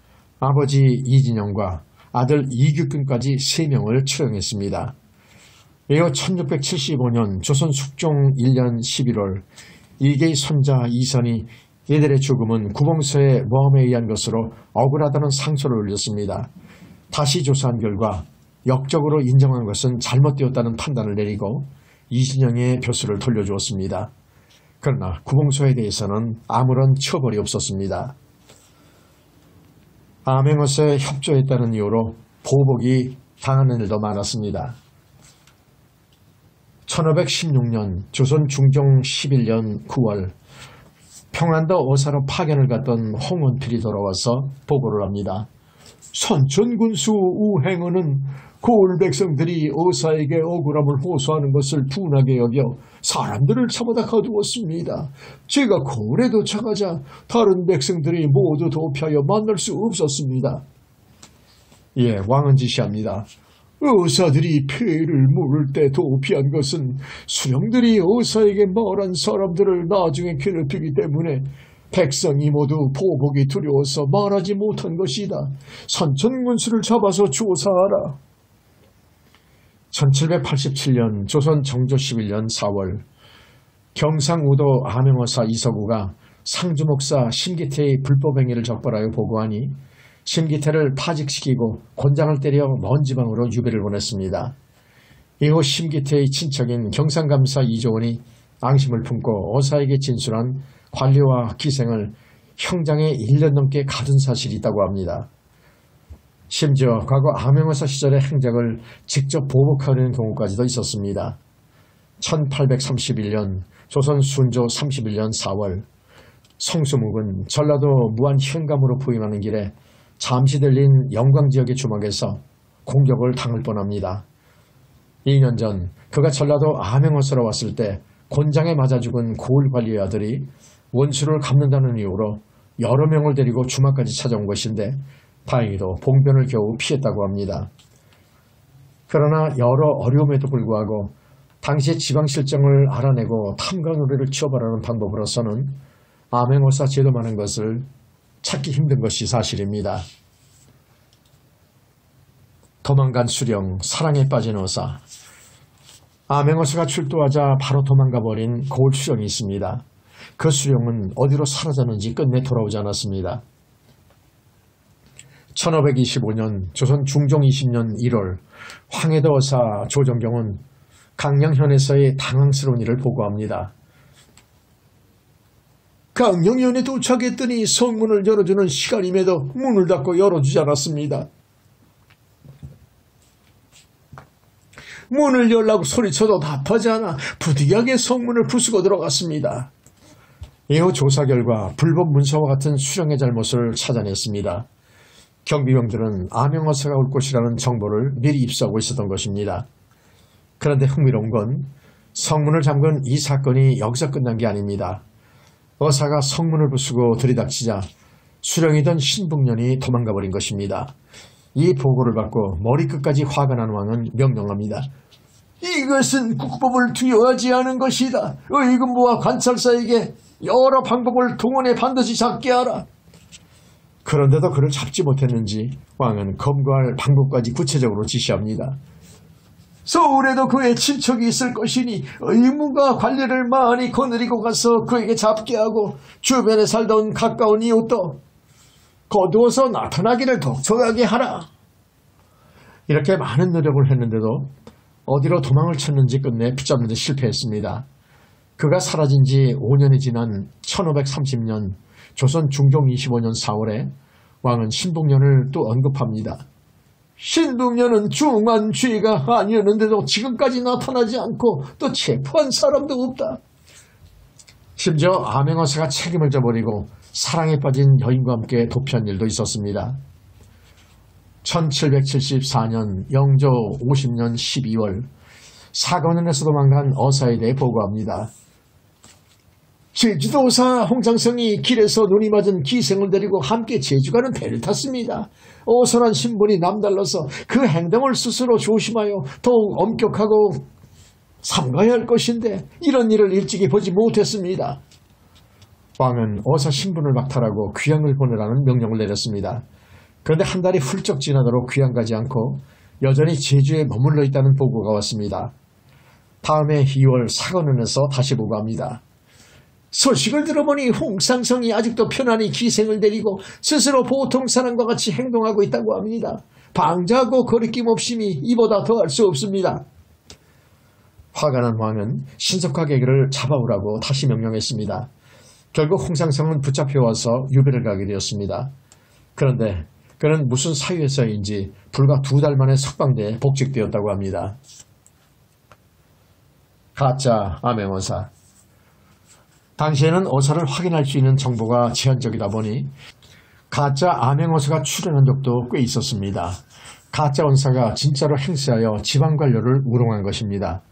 아버지 이진영과 아들 이규근까지 3명을 처형했습니다. 이후 1675년 조선 숙종 1년 11월 이계의 손자 이선이 이들의 죽음은 구봉서의 모함에 의한 것으로 억울하다는 상소를 올렸습니다. 다시 조사한 결과 역적으로 인정한 것은 잘못되었다는 판단을 내리고 이진영의 벼슬을 돌려주었습니다. 그러나 구봉서에 대해서는 아무런 처벌이 없었습니다. 아맹어사에 협조했다는 이유로 보복이 당하는 일도 많았습니다. 1516년 조선 중종 11년 9월 평안도 어사로 파견을 갔던 홍원필이 돌아와서 보고를 합니다. 선천군수 우행어는 고을 백성들이 어사에게 억울함을 호소하는 것을 둔하게 여겨 사람들을 잡아다 가두었습니다. 제가 고을에 도착하자 다른 백성들이 모두 도피하여 만날 수 없었습니다. 왕은 지시합니다. 어사들이 폐를 물을 때 도피한 것은 수령들이 어사에게 말한 사람들을 나중에 괴롭히기 때문에 백성이 모두 보복이 두려워서 말하지 못한 것이다. 선천군수를 잡아서 조사하라. 1787년 조선 정조 11년 4월 경상우도 아맹어사 이서구가 상주목사 심기태의 불법행위를 적발하여 보고하니 심기태를 파직시키고 곤장을 때려 먼 지방으로 유배를 보냈습니다. 이후 심기태의 친척인 경상감사 이조원이 앙심을 품고 어사에게 진술한 관리와 기생을 형장에 1년 넘게 가둔 사실이 있다고 합니다. 심지어 과거 아맹어사 시절의 행적을 직접 보복하는 경우까지도 있었습니다. 1831년 조선 순조 31년 4월 성수묵은 전라도 무안 현감으로 부임하는 길에 잠시 들린 영광지역의 주막에서 공격을 당할 뻔합니다. 2년 전 그가 전라도 아맹어사로 왔을 때 곤장에 맞아 죽은 고을관리의 아들이 원수를 갚는다는 이유로 여러 명을 데리고 주막까지 찾아온 것인데 다행히도 봉변을 겨우 피했다고 합니다. 그러나 여러 어려움에도 불구하고 당시의 지방실정을 알아내고 탐관 우리를 처벌하는 방법으로서는 아맹어사 제도만한 것을 찾기 힘든 것이 사실입니다. 도망간 수령, 사랑에 빠진 어사. 아맹어사가 출두하자 바로 도망가버린 고을 수령이 있습니다. 그 수령은 어디로 사라졌는지 끝내 돌아오지 않았습니다. 1525년 조선 중종 20년 1월 황해도 어사 조정경은 강령현에서의 당황스러운 일을 보고합니다. 강령현에 도착했더니 성문을 열어주는 시간임에도 문을 닫고 열어주지 않았습니다. 문을 열라고 소리쳐도 답하지 않아 부득이하게 성문을 부수고 들어갔습니다. 이후 조사 결과 불법 문서와 같은 수령의 잘못을 찾아냈습니다. 경비병들은 아맹어사가 올 것이라는 정보를 미리 입수하고 있었던 것입니다. 그런데 흥미로운 건 성문을 잠근 이 사건이 여기서 끝난 게 아닙니다. 어사가 성문을 부수고 들이닥치자 수령이던 신북년이 도망가 버린 것입니다. 이 보고를 받고 머리끝까지 화가 난 왕은 명령합니다. 이것은 국법을 두려워하지 않은 것이다. 의금부와 관찰사에게 여러 방법을 동원해 반드시 잡게 하라. 그런데도 그를 잡지 못했는지 왕은 검거할 방법까지 구체적으로 지시합니다. 서울에도 그의 친척이 있을 것이니 의무가 관리를 많이 거느리고 가서 그에게 잡게 하고 주변에 살던 가까운 이웃도 거두어서 나타나기를 독촉하게 하라. 이렇게 많은 노력을 했는데도 어디로 도망을 쳤는지 끝내 붙잡는 데 실패했습니다. 그가 사라진 지 5년이 지난 1530년 조선 중종 25년 4월에 왕은 신북년을 또 언급합니다. 신북년은 중한 죄가 아니었는데도 지금까지 나타나지 않고 또 체포한 사람도 없다. 심지어 암행어사가 책임을 져버리고 사랑에 빠진 여인과 함께 도피한 일도 있었습니다. 1774년 영조 50년 12월 사관원에서 도망간 어사에 대해 보고합니다. 제주도사 홍상성이 길에서 눈이 맞은 기생을 데리고 함께 제주 가는 배를 탔습니다. 어선한 신분이 남달라서 그 행동을 스스로 조심하여 더욱 엄격하고 삼가야 할 것인데 이런 일을 일찍이 보지 못했습니다. 왕은 어사 신분을 박탈하고 귀양을 보내라는 명령을 내렸습니다. 그런데 한 달이 훌쩍 지나도록 귀양 가지 않고 여전히 제주에 머물러 있다는 보고가 왔습니다. 다음해 2월 사관원에서 다시 보고합니다. 소식을 들어보니 홍상성이 아직도 편안히 기생을 데리고 스스로 보통 사람과 같이 행동하고 있다고 합니다. 방자하고 거리낌 없음이 이보다 더할 수 없습니다. 화가 난 왕은 신속하게 그를 잡아오라고 다시 명령했습니다. 결국 홍상성은 붙잡혀와서 유배를 가게 되었습니다. 그런데 그는 무슨 사유에서인지 불과 2달 만에 석방돼 복직되었다고 합니다. 가짜 암행어사. 당시에는 어사를 확인할 수 있는 정보가 제한적이다 보니 가짜 암행어사가 출연한 적도 꽤 있었습니다. 가짜 원사가 진짜로 행세하여 지방관료를 우롱한 것입니다.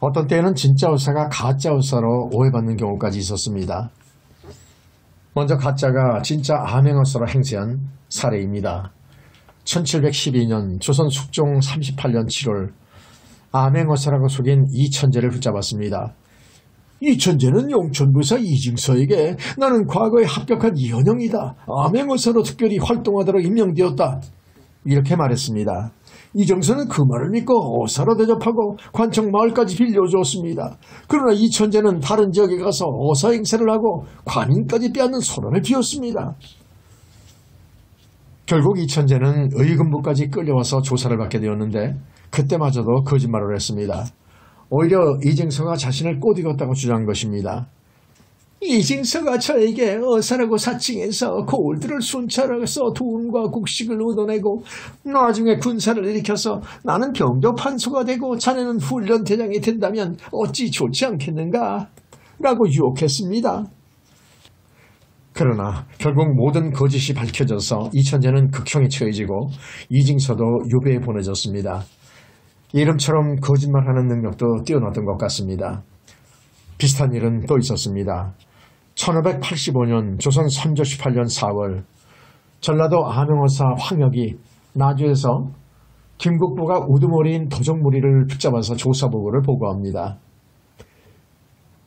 어떤 때에는 진짜 어사가 가짜 어사로 오해받는 경우까지 있었습니다. 먼저 가짜가 진짜 암행어사로 행세한 사례입니다. 1712년 조선 숙종 38년 7월 암행어사라고 속인 이천재를 붙잡았습니다. 이천재는 용천부사 이징서에게 나는 과거에 합격한 이현영이다. 암행어사로 특별히 활동하도록 임명되었다. 이렇게 말했습니다. 이정서는 그 말을 믿고 어사로 대접하고 관청 마을까지 빌려주었습니다. 그러나 이천재는 다른 지역에 가서 어사 행세를 하고 관인까지 빼앗는 소란을 피웠습니다. 결국 이천재는 의금부까지 끌려와서 조사를 받게 되었는데 그때마저도 거짓말을 했습니다. 오히려 이징서가 자신을 꼬드겼다고 주장한 것입니다. 이징서가 저에게 어사라고 사칭해서 고을들을 순찰해서 돈과 곡식을 얻어내고 나중에 군사를 일으켜서 나는 병조 판소가 되고 자네는 훈련대장이 된다면 어찌 좋지 않겠는가? 라고 유혹했습니다. 그러나 결국 모든 거짓이 밝혀져서 이천재는 극형에 처해지고 이징서도 유배에 보내졌습니다. 이름처럼 거짓말하는 능력도 뛰어났던 것 같습니다. 비슷한 일은 또 있었습니다. 1585년 조선 선조 18년 4월 전라도 암행어사 황혁이 나주에서 김국부가 우두머리인 도적무리를 붙잡아서 조사보고를 보고합니다.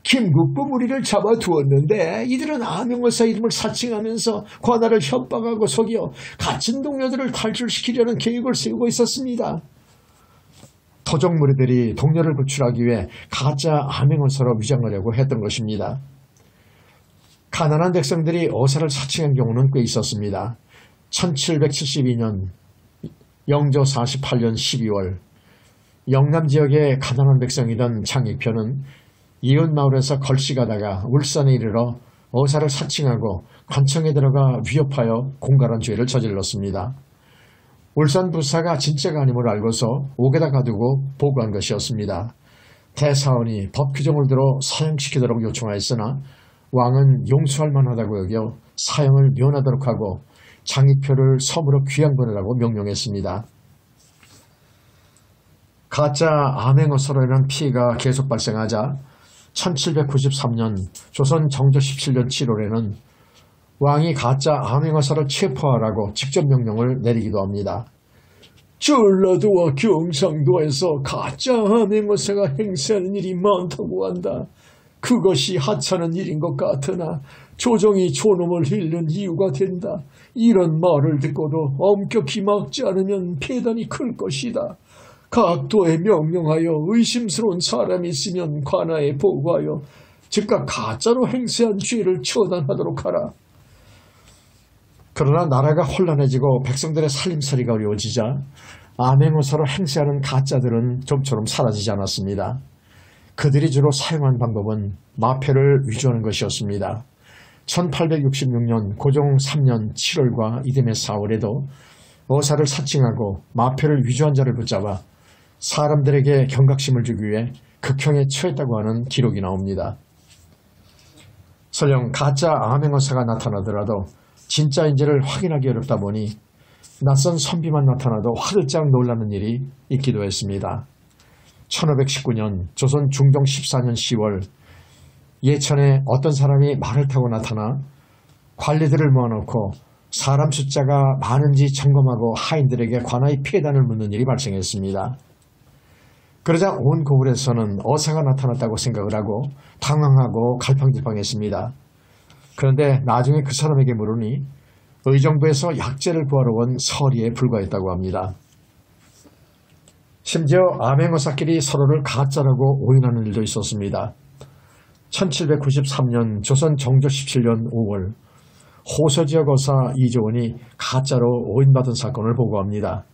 김국부 무리를 잡아두었는데 이들은 암행어사 이름을 사칭하면서 관할을 협박하고 속여 갇힌 동료들을 탈출시키려는 계획을 세우고 있었습니다. 도적무리들이 동료를 구출하기 위해 가짜 암행어사로 위장하려고 했던 것입니다. 가난한 백성들이 어사를 사칭한 경우는 꽤 있었습니다. 1772년 영조 48년 12월 영남 지역의 가난한 백성이던 장익표는 이웃 마을에서 걸씨가다가 울산에 이르러 어사를 사칭하고 관청에 들어가 위협하여 공갈한 죄를 저질렀습니다. 울산 부사가 진짜가 아님을 알고서 옥에다 가두고 보고한 것이었습니다. 대사원이 법 규정을 들어 사형시키도록 요청하였으나 왕은 용서할 만하다고 여겨 사형을 면하도록 하고 장익표를 섬으로 귀양 보내라고 명령했습니다. 가짜 암행어사로 인한 피해가 계속 발생하자 1793년 조선 정조 17년 7월에는 왕이 가짜 암행어사를 체포하라고 직접 명령을 내리기도 합니다. 전라도와 경상도에서 가짜 암행어사가 행세하는 일이 많다고 한다. 그것이 하찮은 일인 것 같으나 조정이 존엄을 잃는 이유가 된다. 이런 말을 듣고도 엄격히 막지 않으면 폐단이 클 것이다. 각 도에 명령하여 의심스러운 사람이 있으면 관아에 보고하여 즉각 가짜로 행세한 죄를 처단하도록 하라. 그러나 나라가 혼란해지고 백성들의 살림살이가 어려워지자 암행어사로 행세하는 가짜들은 좀처럼 사라지지 않았습니다. 그들이 주로 사용한 방법은 마패를 위조하는 것이었습니다. 1866년 고종 3년 7월과 이듬해 4월에도 어사를 사칭하고 마패를 위조한 자를 붙잡아 사람들에게 경각심을 주기 위해 극형에 처했다고 하는 기록이 나옵니다. 설령 가짜 암행어사가 나타나더라도 진짜인지를 확인하기 어렵다 보니 낯선 선비만 나타나도 화들짝 놀라는 일이 있기도 했습니다. 1519년 조선 중종 14년 10월 예천에 어떤 사람이 말을 타고 나타나 관리들을 모아놓고 사람 숫자가 많은지 점검하고 하인들에게 관하의 피해단을 묻는 일이 발생했습니다. 그러자 온 고을에서는 어사가 나타났다고 생각을 하고 당황하고 갈팡질팡했습니다. 그런데 나중에 그 사람에게 물으니 의정부에서 약재를 구하러 온 서리에 불과했다고 합니다. 심지어 암행어사끼리 서로를 가짜라고 오인하는 일도 있었습니다. 1793년 조선 정조 17년 5월 호서지역 어사 이조원이 가짜로 오인받은 사건을 보고합니다.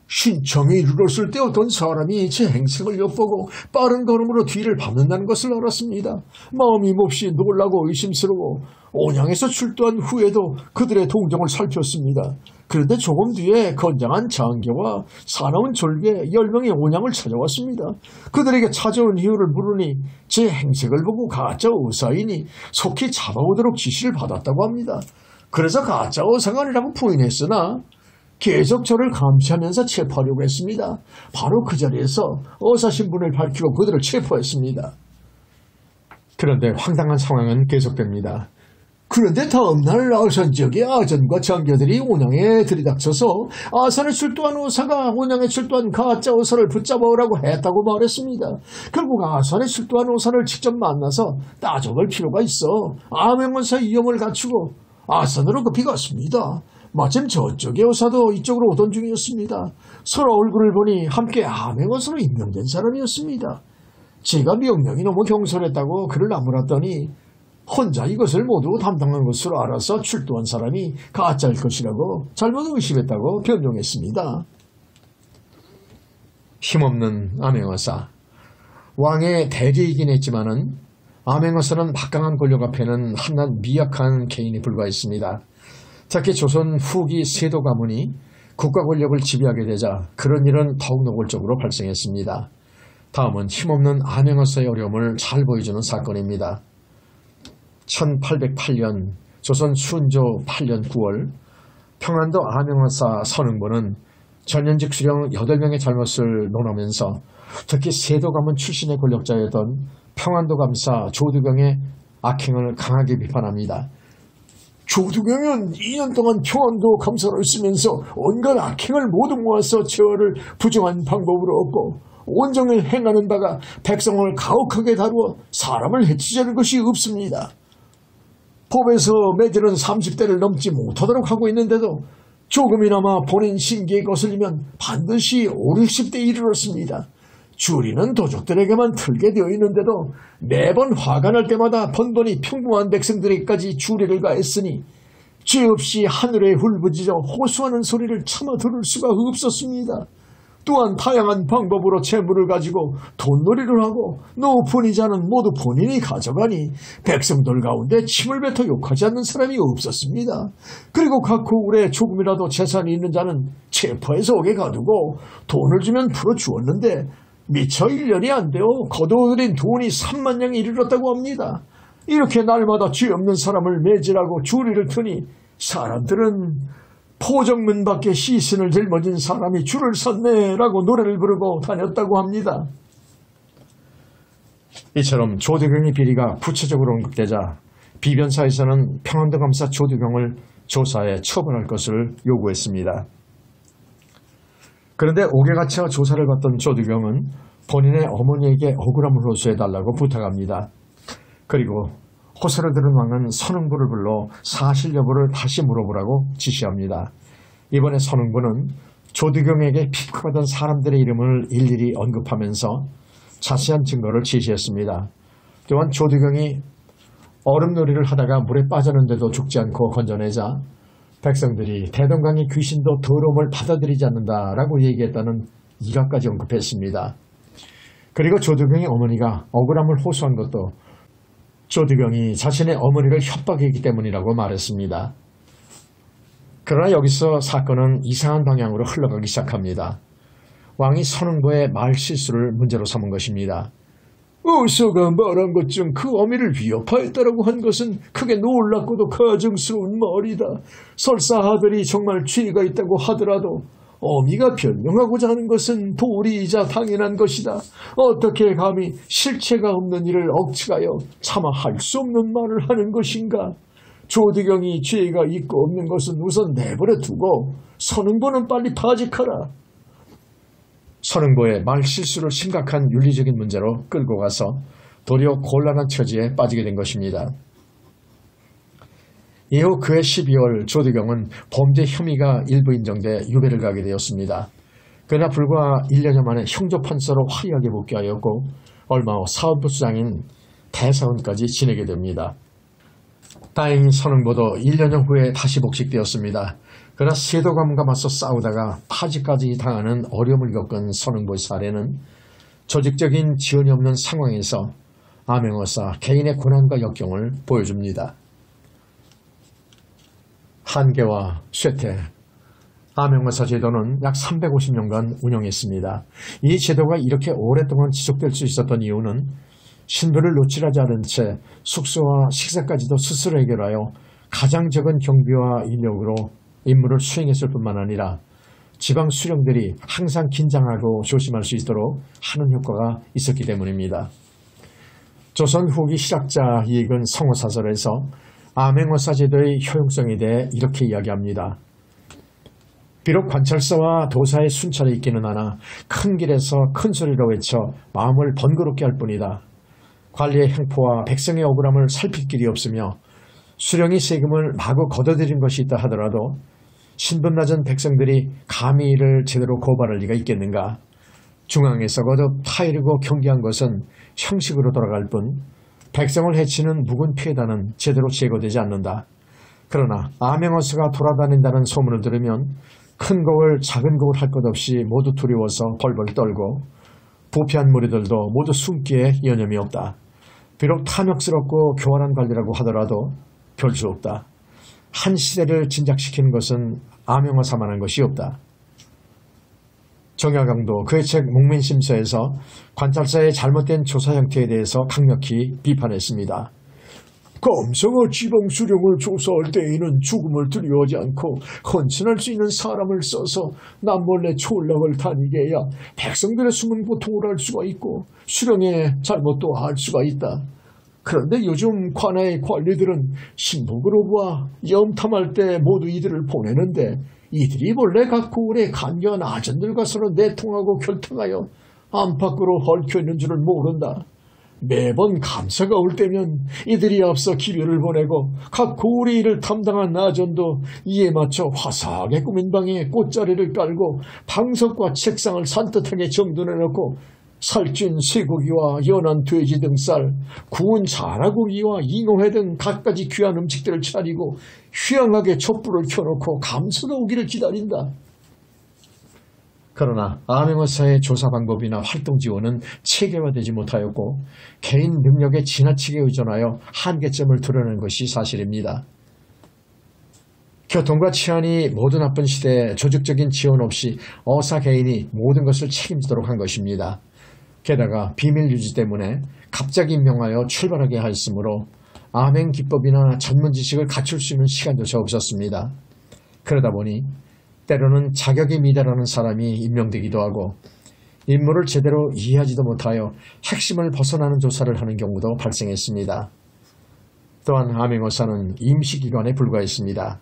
신청이 이르렀을 때 어떤 사람이 제 행색을 엿보고 빠른 걸음으로 뒤를 밟는다는 것을 알았습니다. 마음이 몹시 놀라고 의심스러워 온양에서 출두한 후에도 그들의 동정을 살폈습니다. 그런데 조금 뒤에 건장한 장교와 사나운 졸개 10명의 온양을 찾아왔습니다. 그들에게 찾아온 이유를 물으니 제 행색을 보고 가짜 의사이니 속히 잡아오도록 지시를 받았다고 합니다. 그래서 가짜 의사가 아니라고 부인했으나 계속 저를 감시하면서 체포하려고 했습니다. 바로 그 자리에서 어사 신분을 밝히고 그들을 체포했습니다. 그런데 황당한 상황은 계속됩니다. 그런데 다음날 아산 지역의 아전과 장교들이 온양에 들이닥쳐서 아산에 출두한 어사가 온양에 출두한 가짜 어사를 붙잡아오라고 했다고 말했습니다. 결국 아산에 출두한 어사를 직접 만나서 따져볼 필요가 있어 암행어사 이용을 갖추고 아산으로 급히 갔습니다. 마침 저쪽의 어사도 이쪽으로 오던 중이었습니다. 서로 얼굴을 보니 함께 암행어사로 임명된 사람이었습니다. 제가 명령이 너무 경솔했다고 그를 나무랐더니 혼자 이것을 모두 담당한 것으로 알아서 출두한 사람이 가짜일 것이라고 잘못 의심했다고 변명했습니다. 힘없는 암행어사. 왕의 대리이긴 했지만은 암행어사는 막강한 권력 앞에는 한낱 미약한 개인에 불과했습니다. 특히 조선 후기 세도 가문이 국가 권력을 지배하게 되자 그런 일은 더욱 노골적으로 발생했습니다. 다음은 힘없는 암행어사의 어려움을 잘 보여주는 사건입니다. 1808년 조선 순조 8년 9월 평안도 암행어사 선흥부는 전현직 수령 8명의 잘못을 논하면서 특히 세도 가문 출신의 권력자였던 평안도 감사 조두경의 악행을 강하게 비판합니다. 조두경은 2년 동안 평안도 감사를 쓰면서 온갖 악행을 모두 모아서 제어를 부정한 방법으로 얻고 온종일 행하는 바가 백성을 가혹하게 다루어 사람을 해치자는 것이 없습니다. 법에서 매들은 30대를 넘지 못하도록 하고 있는데도 조금이나마 본인 신기에 거슬리면 반드시 5, 60대에 이르렀습니다. 주리는 도적들에게만 틀게 되어 있는데도 매번 화가 날 때마다 번번이 평범한 백성들에게까지 주리를 가했으니 죄 없이 하늘에 훌부짖어 호소하는 소리를 차마 들을 수가 없었습니다. 또한 다양한 방법으로 재물을 가지고 돈놀이를 하고 높은 이자는 모두 본인이 가져가니 백성들 가운데 침을 뱉어 욕하지 않는 사람이 없었습니다. 그리고 각 고을에 조금이라도 재산이 있는 자는 체포해서 오게 가두고 돈을 주면 풀어주었는데 미처 1년이 안 되어 거둬들인 돈이 3만 냥에 이르렀다고 합니다. 이렇게 날마다 죄 없는 사람을 매질하고 주리를 트니 사람들은 포정문 밖에 시신을 짊어진 사람이 줄을 섰네라고 노래를 부르고 다녔다고 합니다. 이처럼 조두경의 비리가 구체적으로 언급되자 비변사에서는 평안도 감사 조두경을 조사해 처벌할 것을 요구했습니다. 그런데 옥에 갇혀 조사를 받던 조두경은 본인의 어머니에게 억울함을 호소해달라고 부탁합니다. 그리고 호소를 들은 왕은 선흥부를 불러 사실 여부를 다시 물어보라고 지시합니다. 이번에 선흥부는 조두경에게 핍박하던 사람들의 이름을 일일이 언급하면서 자세한 증거를 제시했습니다. 또한 조두경이 얼음놀이를 하다가 물에 빠졌는데도 죽지 않고 건져내자 백성들이 대동강의 귀신도 더러움을 받아들이지 않는다라고 얘기했다는 일화까지 언급했습니다. 그리고 조두경의 어머니가 억울함을 호소한 것도 조두경이 자신의 어머니를 협박했기 때문이라고 말했습니다. 그러나 여기서 사건은 이상한 방향으로 흘러가기 시작합니다. 왕이 선흥보의 말실수를 문제로 삼은 것입니다. 어서가 말한 것 중 그 어미를 위협하였다라고 한 것은 크게 놀랍고도 가증스러운 말이다. 설사 아들이 정말 죄가 있다고 하더라도 어미가 변명하고자 하는 것은 도리이자 당연한 것이다. 어떻게 감히 실체가 없는 일을 억측하여 차마 할 수 없는 말을 하는 것인가. 조두경이 죄가 있고 없는 것은 우선 내버려 두고 선흥보는 빨리 파직하라. 선흥보의 말실수를 심각한 윤리적인 문제로 끌고 가서 도리어 곤란한 처지에 빠지게 된 것입니다. 이후 그해 12월 조두경은 범죄 혐의가 일부 인정돼 유배를 가게 되었습니다. 그러나 불과 1년여 만에 형조판사로 화려하게 복귀하였고 얼마 후 사업부수장인 대사원까지 지내게 됩니다. 다행히 선흥보도 1년여 후에 다시 복직되었습니다. 그러나 세도 가문과 맞서 싸우다가 파직까지 당하는 어려움을 겪은 선흥보의 사례는 조직적인 지원이 없는 상황에서 암행어사 개인의 고난과 역경을 보여줍니다. 한계와 쇠퇴, 암행어사 제도는 약 350년간 운영했습니다. 이 제도가 이렇게 오랫동안 지속될 수 있었던 이유는 신분을 노출하지 않은 채 숙소와 식사까지도 스스로 해결하여 가장 적은 경비와 인력으로 임무를 수행했을 뿐만 아니라 지방 수령들이 항상 긴장하고 조심할 수 있도록 하는 효과가 있었기 때문입니다. 조선 후기 실학자 이익은 성호사설에서 암행어사 제도의 효용성에 대해 이렇게 이야기합니다. 비록 관찰사와 도사의 순찰에 있기는 하나 큰 길에서 큰 소리로 외쳐 마음을 번거롭게 할 뿐이다. 관리의 행포와 백성의 억울함을 살필 길이 없으며 수령이 세금을 마구 걷어들인 것이 있다 하더라도 신분 낮은 백성들이 감히 이를 제대로 고발할 리가 있겠는가. 중앙에서 거듭 타이르고 경계한 것은 형식으로 돌아갈 뿐 백성을 해치는 묵은 피해다는 제대로 제거되지 않는다. 그러나 암행어사가 돌아다닌다는 소문을 들으면 큰 곡을 작은 곡을 할 것 없이 모두 두려워서 벌벌 떨고 부패한 무리들도 모두 숨기에 여념이 없다. 비록 탐욕스럽고 교활한 관리라고 하더라도 별 수 없다. 한 시대를 진작시키는 것은 암행어사만한 것이 없다. 정약강도 그의 책 목민심서에서 관찰사의 잘못된 조사 형태에 대해서 강력히 비판했습니다. 검성어 지방 수령을 조사할 때에는 죽음을 두려워하지 않고 헌신할 수 있는 사람을 써서 남몰래 촌락을 다니게 해야 백성들의 숨은 고통을 알 수가 있고 수령의 잘못도 알 수가 있다. 그런데 요즘 관아의 관리들은 신복으로 염탐할 때 모두 이들을 보내는데 이들이 본래 각 고을의 간교한 아전들과 서로 내통하고 결통하여 안팎으로 얽혀있는 줄을 모른다. 매번 감사가 올 때면 이들이 앞서 기별을 보내고 각 고을의 일을 담당한 아전도 이에 맞춰 화사하게 꾸민 방에 꽃자리를 깔고 방석과 책상을 산뜻하게 정돈해놓고 살찐 쇠고기와 연한 돼지 등살, 구운 자라고기와 잉어회 등 갖가지 귀한 음식들을 차리고 휴양하게 촛불을 켜놓고 감사가 오기를 기다린다. 그러나 암행어사의 조사 방법이나 활동 지원은 체계화되지 못하였고 개인 능력에 지나치게 의존하여 한계점을 드러낸 것이 사실입니다. 교통과 치안이 모두 나쁜 시대에 조직적인 지원 없이 어사 개인이 모든 것을 책임지도록 한 것입니다. 게다가 비밀 유지 때문에 갑자기 임명하여 출발하게 하였으므로 암행 기법이나 전문 지식을 갖출 수 있는 시간조차 없었습니다. 그러다 보니 때로는 자격이 미달하는 사람이 임명되기도 하고 임무를 제대로 이해하지도 못하여 핵심을 벗어나는 조사를 하는 경우도 발생했습니다. 또한 암행어사는 임시기관에 불과했습니다.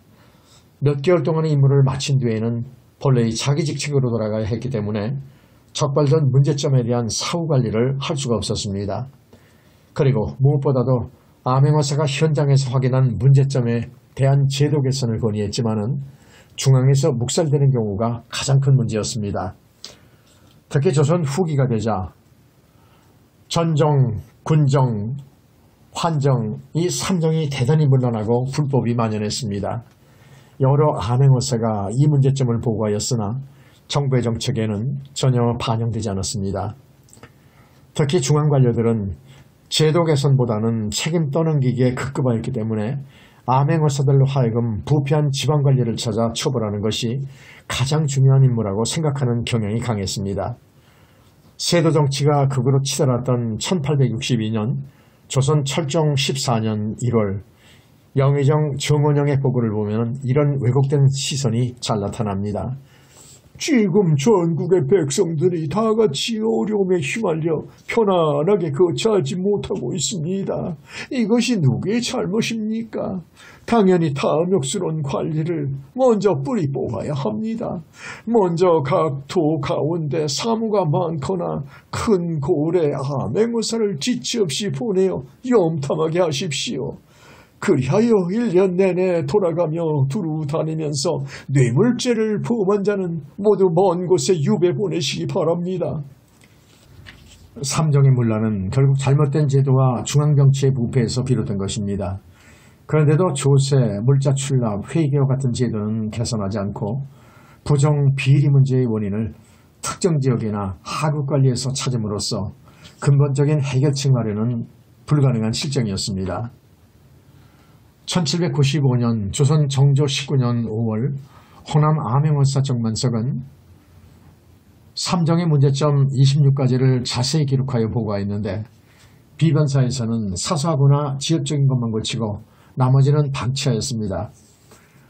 몇 개월 동안의 임무를 마친 뒤에는 본래의 자기 직책으로 돌아가야 했기 때문에 적발된 문제점에 대한 사후관리를 할 수가 없었습니다. 그리고 무엇보다도 암행어사가 현장에서 확인한 문제점에 대한 제도 개선을 건의했지만은 중앙에서 묵살되는 경우가 가장 큰 문제였습니다. 특히 조선 후기가 되자 전정, 군정, 환정 이 3정이 대단히 문란하고 불법이 만연했습니다. 여러 암행어사가 이 문제점을 보고하였으나 정부의 정책에는 전혀 반영되지 않았습니다. 특히 중앙관료들은 제도 개선보다는 책임 떠넘기기에 급급하였기 때문에 암행어사들로 하여금 부패한 지방관리를 찾아 처벌하는 것이 가장 중요한 임무라고 생각하는 경향이 강했습니다. 세도 정치가 극으로 치달았던 1862년 조선 철종 14년 1월 영의정 정원영의 보고를 보면 이런 왜곡된 시선이 잘 나타납니다. 지금 전국의 백성들이 다 같이 어려움에 휘말려 편안하게 거처하지 못하고 있습니다. 이것이 누구의 잘못입니까? 당연히 탐욕스러운 관리를 먼저 뿌리 뽑아야 합니다. 먼저 각 도 가운데 사무가 많거나 큰 고을에 암행어사를 지체 없이 보내어 염탐하게 하십시오. 그리하여 1년 내내 돌아가며 두루 다니면서 뇌물죄를 범한 자는 모두 먼 곳에 유배 보내시기 바랍니다. 삼정의 문란은 결국 잘못된 제도와 중앙정치의 부패에서 비롯된 것입니다. 그런데도 조세, 물자 출납, 회계와 같은 제도는 개선하지 않고 부정, 비리 문제의 원인을 특정 지역이나 하급관리에서 찾음으로써 근본적인 해결책 마련은 불가능한 실정이었습니다. 1795년 조선 정조 19년 5월 호남 암행어사 정만석은 삼정의 문제점 26가지를 자세히 기록하여 보고하였는데 비변사에서는 사소하거나 지엽적인 것만 고치고 나머지는 방치하였습니다.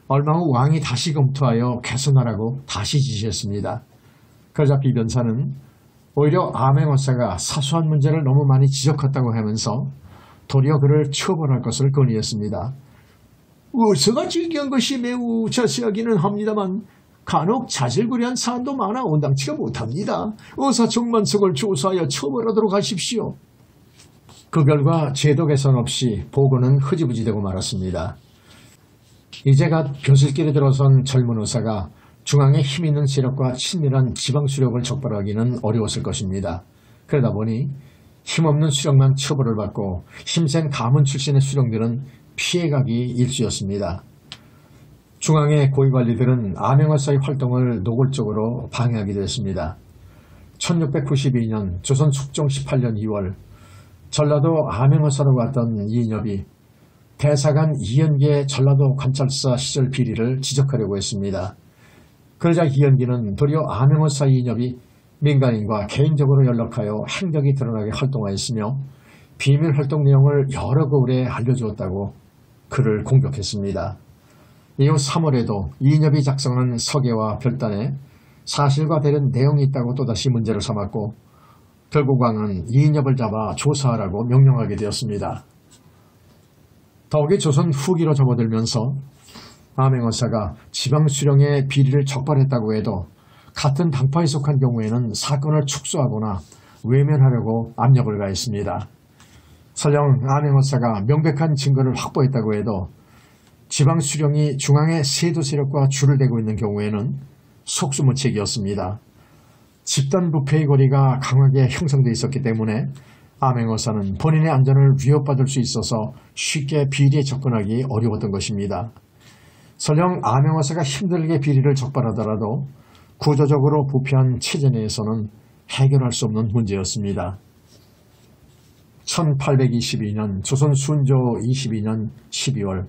얼마 후 왕이 다시 검토하여 개선하라고 다시 지시했습니다. 그러자 비변사는 오히려 암행어사가 사소한 문제를 너무 많이 지적했다고 하면서 도리어 그를 처벌할 것을 건의했습니다. 어서가 질기한 것이 매우 자세하기는 합니다만 간혹 자질구레한 사안도 많아 온당치가 못합니다. 어서 정만석을 조사하여 처벌하도록 하십시오. 그 결과 제도 개선 없이 보고는 흐지부지되고 말았습니다. 이제 갓 벼슬길에 들어선 젊은 의사가 중앙에 힘있는 세력과 친밀한 지방 수력을 적발하기는 어려웠을 것입니다. 그러다 보니 힘없는 수령만 처벌을 받고 힘센 가문 출신의 수령들은 피해가기 일쑤였습니다. 중앙의 고위관리들은 암행어사의 활동을 노골적으로 방해하기도 했습니다. 1692년 조선 숙종 18년 2월 전라도 암행어사로 왔던 이인엽이 대사관 이연기의 전라도 관찰사 시절 비리를 지적하려고 했습니다. 그러자 이연기는 도리어 암행어사 이인엽이 민간인과 개인적으로 연락하여 행적이 드러나게 활동하였으며 비밀 활동 내용을 여러 거울에 알려주었다고 그를 공격했습니다. 이후 3월에도 이인엽이 작성한 서계와 별단에 사실과 다른 내용이 있다고 또다시 문제를 삼았고 결국 왕은 이인엽을 잡아 조사하라고 명령하게 되었습니다. 더욱이 조선 후기로 접어들면서 암행어사가 지방수령의 비리를 적발했다고 해도 같은 당파에 속한 경우에는 사건을 축소하거나 외면하려고 압력을 가했습니다. 설령 암행어사가 명백한 증거를 확보했다고 해도 지방수령이 중앙의 세도 세력과 줄을 대고 있는 경우에는 속수무책이었습니다. 집단 부패의 고리가 강하게 형성되어 있었기 때문에 암행어사는 본인의 안전을 위협받을 수 있어서 쉽게 비리에 접근하기 어려웠던 것입니다. 설령 암행어사가 힘들게 비리를 적발하더라도 구조적으로 부패한 체제 내에서는 해결할 수 없는 문제였습니다. 1822년 조선 순조 22년 12월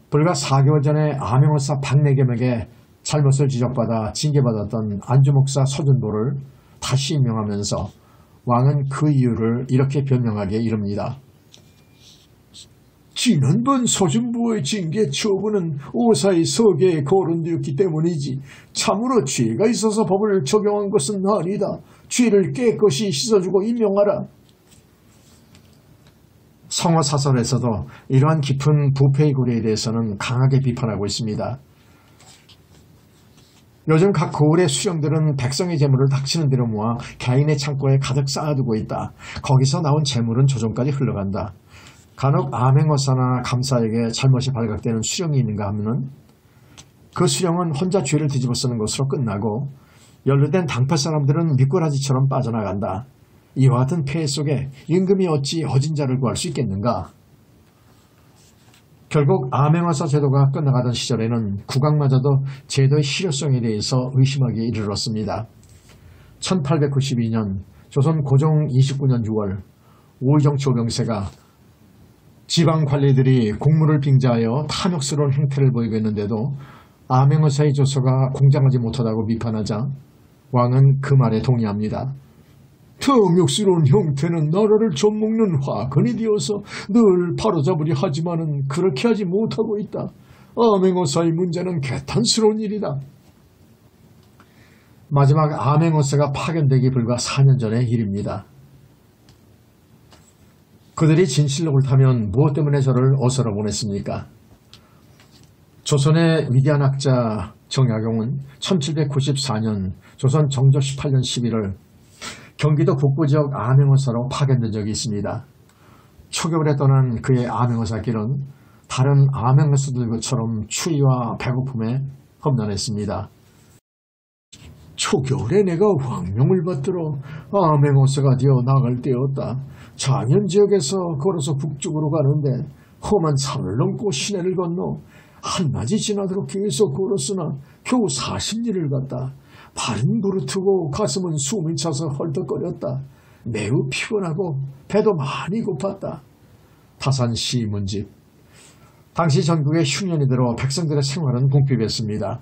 불과 4개월 전에 암행어사 박내겸에게 잘못을 지적받아 징계받았던 안주목사 서준보를 다시 임명하면서 왕은 그 이유를 이렇게 변명하게 이릅니다. 지난번 서준보의 징계 처분은 오사의 서계에 거론되었기 때문이지 참으로 죄가 있어서 법을 적용한 것은 아니다. 죄를 깨끗이 씻어주고 임명하라. 성어사설에서도 이러한 깊은 부패의 고리에 대해서는 강하게 비판하고 있습니다. 요즘 각 고을의 수령들은 백성의 재물을 닥치는 대로 모아 개인의 창고에 가득 쌓아두고 있다. 거기서 나온 재물은 조정까지 흘러간다. 간혹 암행어사나 감사에게 잘못이 발각되는 수령이 있는가 하면은 그 수령은 혼자 죄를 뒤집어 쓰는 것으로 끝나고 연루된 당파 사람들은 미꾸라지처럼 빠져나간다. 이와 같은 폐해 속에 임금이 어찌 어진 자를 구할 수 있겠는가? 결국 암행어사 제도가 끝나가던 시절에는 국왕마저도 제도의 실효성에 대해서 의심하기에 이르렀습니다. 1892년 조선 고종 29년 6월 오의정 조병세가 지방 관리들이 공무를 빙자하여 탐욕스러운 행태를 보이고 있는데도 암행어사의 조서가 공정하지 못하다고 비판하자 왕은 그 말에 동의합니다. 탐욕스러운 형태는 나라를 좀먹는 화근이 되어서 늘 바로잡으려 하지만은 그렇게 하지 못하고 있다. 암행어사의 문제는 개탄스러운 일이다. 마지막 암행어사가 파견되기 불과 4년 전의 일입니다. 그들이 진실록을 타면 무엇 때문에 저를 어서러 보냈습니까? 조선의 위대한 학자 정약용은 1794년 조선 정조 18년 11월 경기도 북부 지역 암행어사로 파견된 적이 있습니다. 초겨울에 떠난 그의 암행어사길은 다른 암행어사들처럼 추위와 배고픔에 험난했습니다. 초겨울에 내가 황명을 받들어 암행어사가 되어 나갈 때였다. 장현 지역에서 걸어서 북쪽으로 가는데 험한 산을 넘고 시내를 건너 한낮이 지나도록 계속 걸었으나 겨우 40리를 갔다. 발은 부르트고 가슴은 숨이 차서 헐떡거렸다. 매우 피곤하고 배도 많이 고팠다. 타산시 문집. 당시 전국에 흉년이 들어 백성들의 생활은 궁핍했습니다.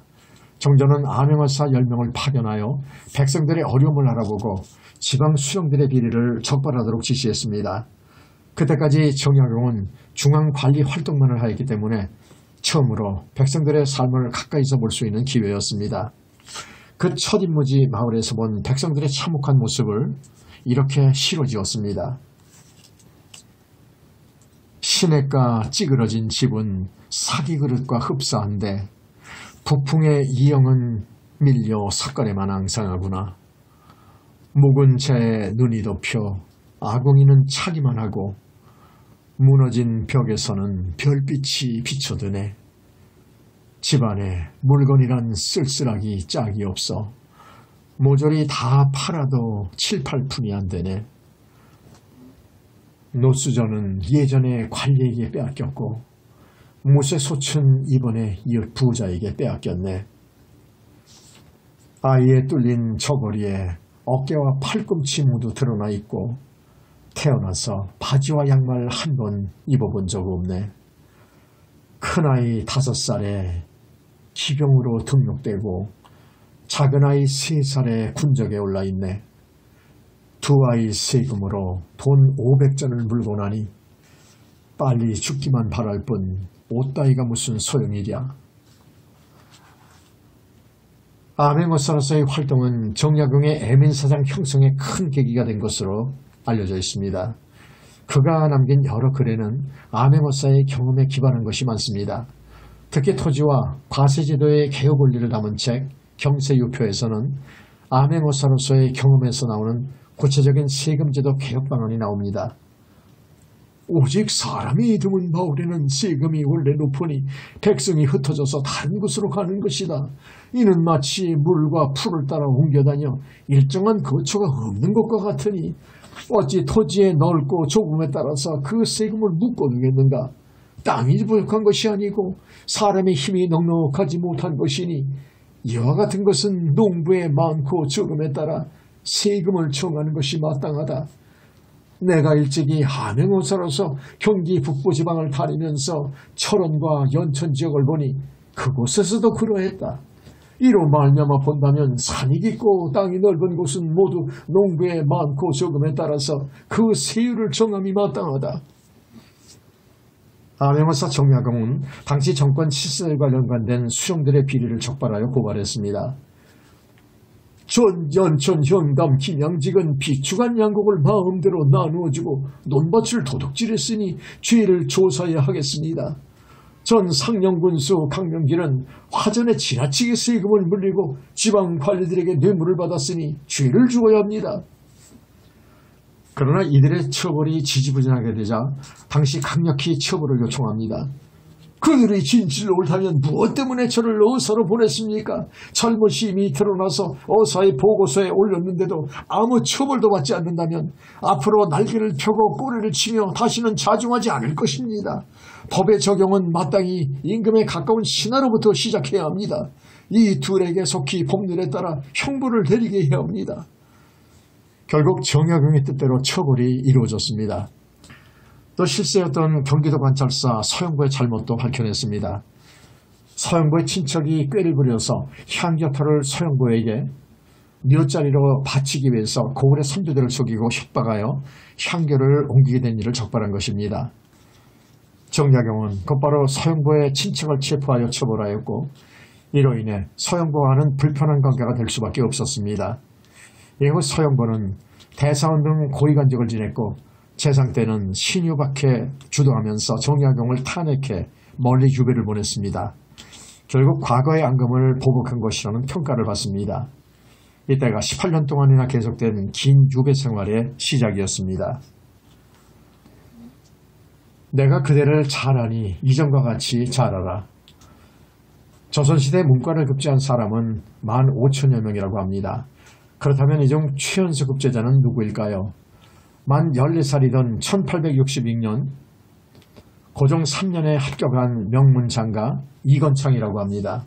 정조는 암행어사 10명을 파견하여 백성들의 어려움을 알아보고 지방 수령들의 비리를 적발하도록 지시했습니다. 그때까지 정약용은 중앙관리 활동만을 하였기 때문에 처음으로 백성들의 삶을 가까이서 볼 수 있는 기회였습니다. 그 첫 임무지 마을에서 본 백성들의 참혹한 모습을 이렇게 실어지었습니다. 시냇가 찌그러진 집은 사기 그릇과 흡사한데 북풍의 이영은 밀려 석가래만 앙상하구나. 묵은 채에 눈이 덮여 아궁이는 차기만 하고 무너진 벽에서는 별빛이 비춰드네. 집안에 물건이란 쓸쓸하기 짝이 없어 모조리 다 팔아도 7, 8푼이 안 되네. 노수저는 예전에 관리에게 빼앗겼고 무쇠소춘 이번에 이웃 부자에게 빼앗겼네. 아이의 뚫린 저고리에 어깨와 팔꿈치 모두 드러나 있고 태어나서 바지와 양말 한 번 입어본 적 없네. 큰아이 5살에 기병으로 등록되고 작은아이 3살에 군적에 올라있네. 두 아이 세금으로 돈 500전을 물고 나니 빨리 죽기만 바랄 뿐 옷따위가 무슨 소용이랴. 암행어사로서의 활동은 정약용의 애민사상 형성에 큰 계기가 된 것으로 알려져 있습니다. 그가 남긴 여러 글에는 암행어사의 경험에 기반한 것이 많습니다. 특히 토지와 과세제도의 개혁 원리를 담은 책 경세유표에서는 암행어사로서의 경험에서 나오는 구체적인 세금제도 개혁 방안이 나옵니다. 오직 사람이 드문 마을에는 세금이 원래 높으니 백성이 흩어져서 다른 곳으로 가는 것이다. 이는 마치 물과 풀을 따라 옮겨다녀 일정한 거처가 없는 것과 같으니 어찌 토지의 넓고 좁음에 따라서 그 세금을 묶어두겠는가. 땅이 부족한 것이 아니고 사람의 힘이 넉넉하지 못한 것이니 이와 같은 것은 농부의 많고 적음에 따라 세금을 정하는 것이 마땅하다. 내가 일찍이 암행어사로서 경기 북부지방을 다니면서 철원과 연천 지역을 보니 그곳에서도 그러했다. 이로 말미암아 본다면 산이 깊고 땅이 넓은 곳은 모두 농부의 많고 적음에 따라서 그 세율을 정함이 마땅하다. 암행어사 정약용은 당시 정권 시설과 연관된 수령들의 비리를 적발하여 고발했습니다. 전 연천 현감 김양직은 비축한 양곡을 마음대로 나누어주고 논밭을 도둑질했으니 죄를 조사해야 하겠습니다. 전 상령군수 강명길은 화전에 지나치게 세금을 물리고 지방 관리들에게 뇌물을 받았으니 죄를 주어야 합니다. 그러나 이들의 처벌이 지지부진하게 되자 당시 강력히 처벌을 요청합니다. 그들의 진실로 옳다면 무엇 때문에 저를 어사로 보냈습니까? 잘못이 이미 드러나서 어사의 보고서에 올렸는데도 아무 처벌도 받지 않는다면 앞으로 날개를 펴고 꼬리를 치며 다시는 자중하지 않을 것입니다. 법의 적용은 마땅히 임금에 가까운 신하로부터 시작해야 합니다. 이 둘에게 속히 법률에 따라 형벌을 내리게 해야 합니다. 결국 정약용의 뜻대로 처벌이 이루어졌습니다. 또 실세였던 경기도관찰사 서영보의 잘못도 밝혀냈습니다. 서영보의 친척이 꾀를 부려서 향겨터를 서영보에게 묘자리로 바치기 위해서 고을의 선조들을 속이고 협박하여 향교를 옮기게 된 일을 적발한 것입니다. 정약용은 곧바로 서영보의 친척을 체포하여 처벌하였고 이로 인해 서영보와는 불편한 관계가 될 수밖에 없었습니다. 이후 서영보는 대사원 등 고위관직을 지냈고 재상 때는 신유박해 주도하면서 정약용을 탄핵해 멀리 유배를 보냈습니다. 결국 과거의 앙금을 보복한 것이라는 평가를 받습니다. 이때가 18년 동안이나 계속된 긴 유배 생활의 시작이었습니다. 내가 그대를 잘 아니 이전과 같이 잘 알아. 조선시대 문과를 급제한 사람은 15,000여 명이라고 합니다. 그렇다면 이 중 최연소 급제자는 누구일까요? 만 14살이던 1862년 고종 3년에 합격한 명문장가 이건창이라고 합니다.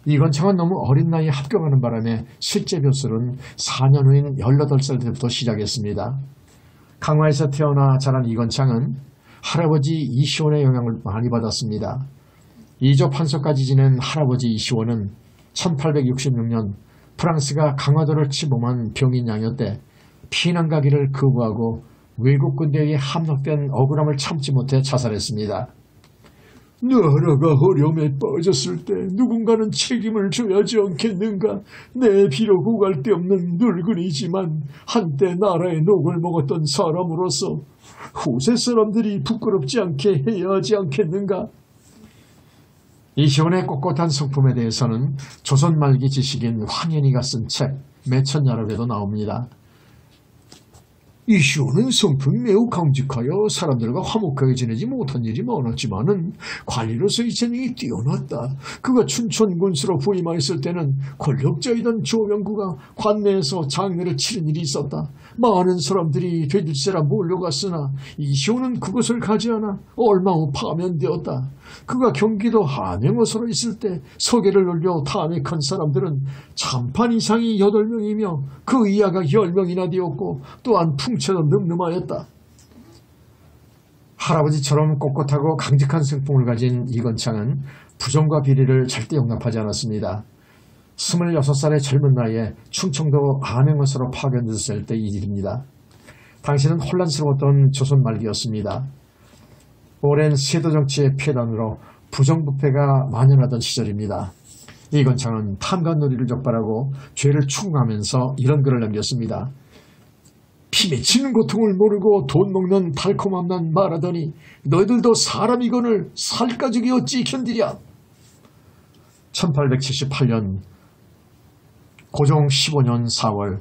이건창은 너무 어린 나이에 합격하는 바람에 실제 교술은 4년 후인 18살 때부터 시작했습니다. 강화에서 태어나 자란 이건창은 할아버지 이시원의 영향을 많이 받았습니다. 이조 판서까지 지낸 할아버지 이시원은 1866년 프랑스가 강화도를 침범한 병인양요 때 피난 가기를 거부하고 외국 군대에 함락된 억울함을 참지 못해 자살했습니다. 나라가 어려움에 빠졌을 때 누군가는 책임을 져야지 않겠는가. 내 비록 오갈 데 없는 늙은이지만 한때 나라의 녹을 먹었던 사람으로서 후세 사람들이 부끄럽지 않게 해야 하지 않겠는가. 이시원의 꼿꼿한 성품에 대해서는 조선 말기 지식인 황현희가 쓴 책 매천야록에도 나옵니다. 이시원은 성품이 매우 강직하여 사람들과 화목하게 지내지 못한 일이 많았지만은 관리로서의 재능이 뛰어났다. 그가 춘천 군수로 부임하였을 때는 권력자이던 조명구가 관내에서 장례를 치른 일이 있었다. 많은 사람들이 되들세라 몰려갔으나 이시원은 그것을 가지 않아 얼마 후 파면되었다. 그가 경기도 함양어서로 있을 때 서계를 올려 탄핵한 사람들은 참판 이상이 8명이며 그 이하가 10명이나 되었고 또한 풍채도 늠름하였다. 할아버지처럼 꼿꼿하고 강직한 성품을 가진 이건창은 부정과 비리를 절대 용납하지 않았습니다. 26살의 젊은 나이에 충청도 함양어서로 파견됐을 때 이 일입니다. 당시는 혼란스러웠던 조선 말기였습니다. 오랜 세도 정치의 폐단으로 부정부패가 만연하던 시절입니다. 이건창은 탐관놀이를 적발하고 죄를 추궁하면서 이런 글을 남겼습니다. 피 맺히는 고통을 모르고 돈 먹는 달콤함만 말하더니 너희들도 사람이거늘 살가죽이 어찌 견디랴. 1878년 고종 15년 4월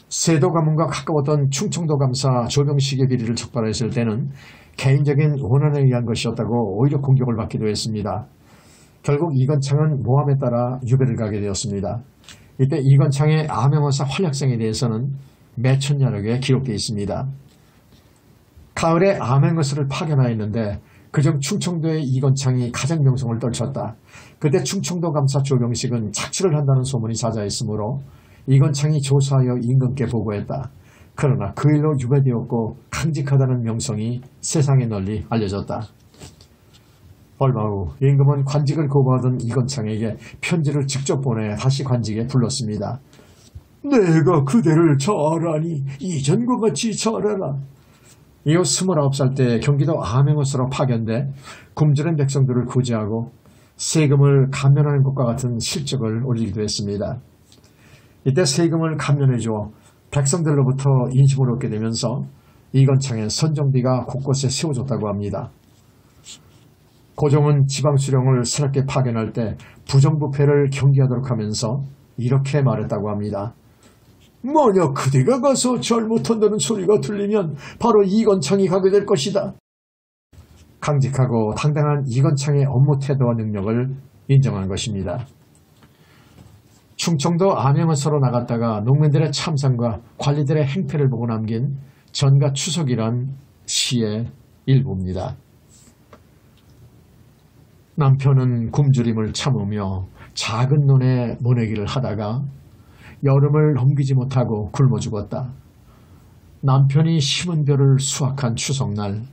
세도 가문과 가까웠던 충청도 감사 조병식의 비리를 적발했을 때는 개인적인 원한에 의한 것이었다고 오히려 공격을 받기도 했습니다. 결국 이건창은 모함에 따라 유배를 가게 되었습니다. 이때 이건창의 암행어사 활약상에 대해서는 매천야록에 기록되어 있습니다. 가을에 암행어사를 파견하였는데 그중 충청도의 이건창이 가장 명성을 떨쳤다. 그때 충청도 감사 조병식은 착취를 한다는 소문이 자자했으므로 이건창이 조사하여 임금께 보고했다. 그러나 그 일로 유배되었고 강직하다는 명성이 세상에 널리 알려졌다. 얼마 후 임금은 관직을 거부하던 이건창에게 편지를 직접 보내 다시 관직에 불렀습니다. 내가 그대를 잘 아니 이전과 같이 잘해라. 이후 29살 때 경기도 암행어서로 파견돼 굶주린 백성들을 구제하고 세금을 감면하는 것과 같은 실적을 올리기도 했습니다. 이때 세금을 감면해주어 백성들로부터 인심을 얻게 되면서 이건창의 선정비가 곳곳에 세워졌다고 합니다. 고종은 지방수령을 새롭게 파견할 때 부정부패를 경계하도록 하면서 이렇게 말했다고 합니다. 만약 그대가 가서 잘못한다는 소리가 들리면 바로 이건창이 가게 될 것이다. 강직하고 당당한 이건창의 업무 태도와 능력을 인정한 것입니다. 충청도 암행어사로 나갔다가 농민들의 참상과 관리들의 행태를 보고 남긴 전가 추석이란 시의 일부입니다. 남편은 굶주림을 참으며 작은 논에 모내기를 하다가 여름을 넘기지 못하고 굶어 죽었다. 남편이 심은 벼를 수확한 추석날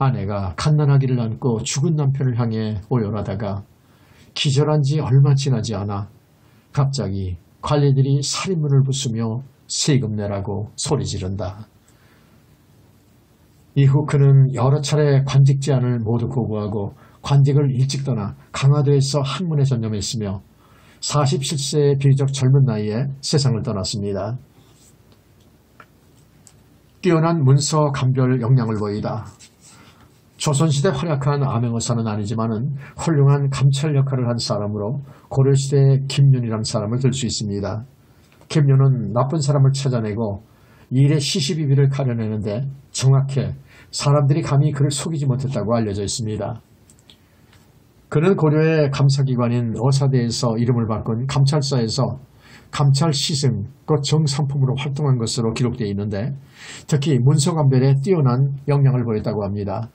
아내가 갓난아기를 안고 죽은 남편을 향해 오열하다가 기절한 지 얼마 지나지 않아 갑자기 관리들이 살인문을 부수며 세금 내라고 소리 지른다. 이후 그는 여러 차례 관직 제안을 모두 거부하고 관직을 일찍 떠나 강화도에서 학문에 전념했으며 47세의 비교적 젊은 나이에 세상을 떠났습니다. 뛰어난 문서 감별 역량을 보이다. 조선시대 활약한 암행어사는 아니지만은 훌륭한 감찰 역할을 한 사람으로 고려시대의 김윤이라는 사람을 들 수 있습니다. 김윤은 나쁜 사람을 찾아내고 일의 시시비비를 가려내는데 정확해 사람들이 감히 그를 속이지 못했다고 알려져 있습니다. 그는 고려의 감사기관인 어사대에서 이름을 바꾼 감찰사에서 감찰 시승, 곧 정상품으로 활동한 것으로 기록되어 있는데 특히 문서감별에 뛰어난 역량을 보였다고 합니다.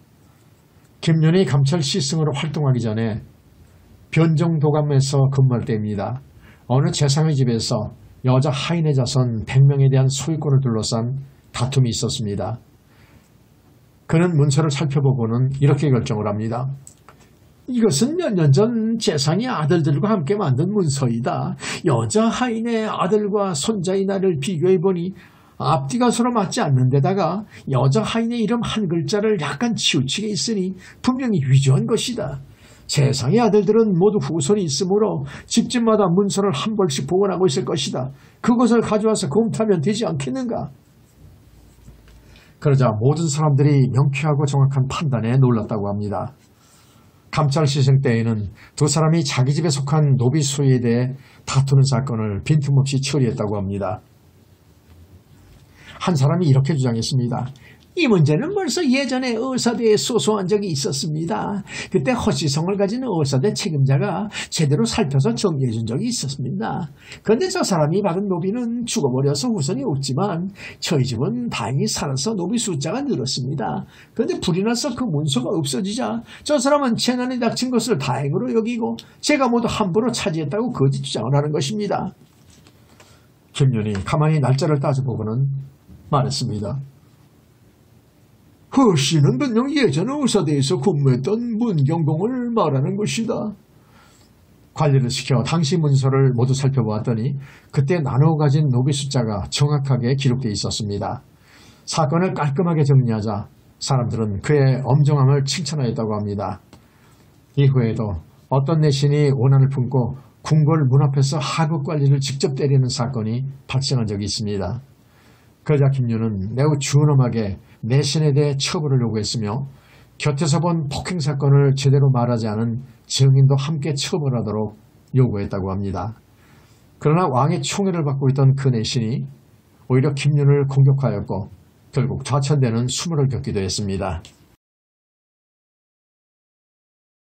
김윤이 감찰 시승으로 활동하기 전에 변정도감에서 근무할 때입니다. 어느 재상의 집에서 여자 하인의 자손 100명에 대한 소유권을 둘러싼 다툼이 있었습니다. 그는 문서를 살펴보고는 이렇게 결정을 합니다. 이것은 몇 년 전 재상의 아들들과 함께 만든 문서이다. 여자 하인의 아들과 손자의 날을 비교해보니 앞뒤가 서로 맞지 않는 데다가 여자 하인의 이름 한 글자를 약간 치우치게 있으니 분명히 위조한 것이다. 재상의 아들들은 모두 후손이 있으므로 집집마다 문서를 한 벌씩 보관하고 있을 것이다. 그것을 가져와서 검토하면 되지 않겠는가? 그러자 모든 사람들이 명쾌하고 정확한 판단에 놀랐다고 합니다. 감찰 시승 때에는 두 사람이 자기 집에 속한 노비 소유에 대해 다투는 사건을 빈틈없이 처리했다고 합니다. 한 사람이 이렇게 주장했습니다. 이 문제는 벌써 예전에 어사대에 소소한 적이 있었습니다. 그때 허시성을 가진 어사대 책임자가 제대로 살펴서 정리해 준 적이 있었습니다. 그런데 저 사람이 받은 노비는 죽어버려서 후손이 없지만 저희 집은 다행히 살아서 노비 숫자가 늘었습니다. 그런데 불이 나서 그 문서가 없어지자 저 사람은 재난이 닥친 것을 다행으로 여기고 제가 모두 함부로 차지했다고 거짓 주장을 하는 것입니다. 김윤이 가만히 날짜를 따져보고는 말했습니다. 허씨는 분명 예전 의사대에서 근무했던 문경공을 말하는 것이다. 관리를 시켜 당시 문서를 모두 살펴보았더니 그때 나누어 가진 노비 숫자가 정확하게 기록되어 있었습니다. 사건을 깔끔하게 정리하자 사람들은 그의 엄정함을 칭찬하였다고 합니다. 이후에도 어떤 내신이 원한을 품고 궁궐 문 앞에서 하급 관리를 직접 때리는 사건이 발생한 적이 있습니다. 그러자 김윤은 매우 준엄하게 내신에 대해 처벌을 요구했으며 곁에서 본 폭행 사건을 제대로 말하지 않은 증인도 함께 처벌하도록 요구했다고 합니다. 그러나 왕의 총애를 받고 있던 그 내신이 오히려 김윤을 공격하였고 결국 좌천되는 수모를 겪기도 했습니다.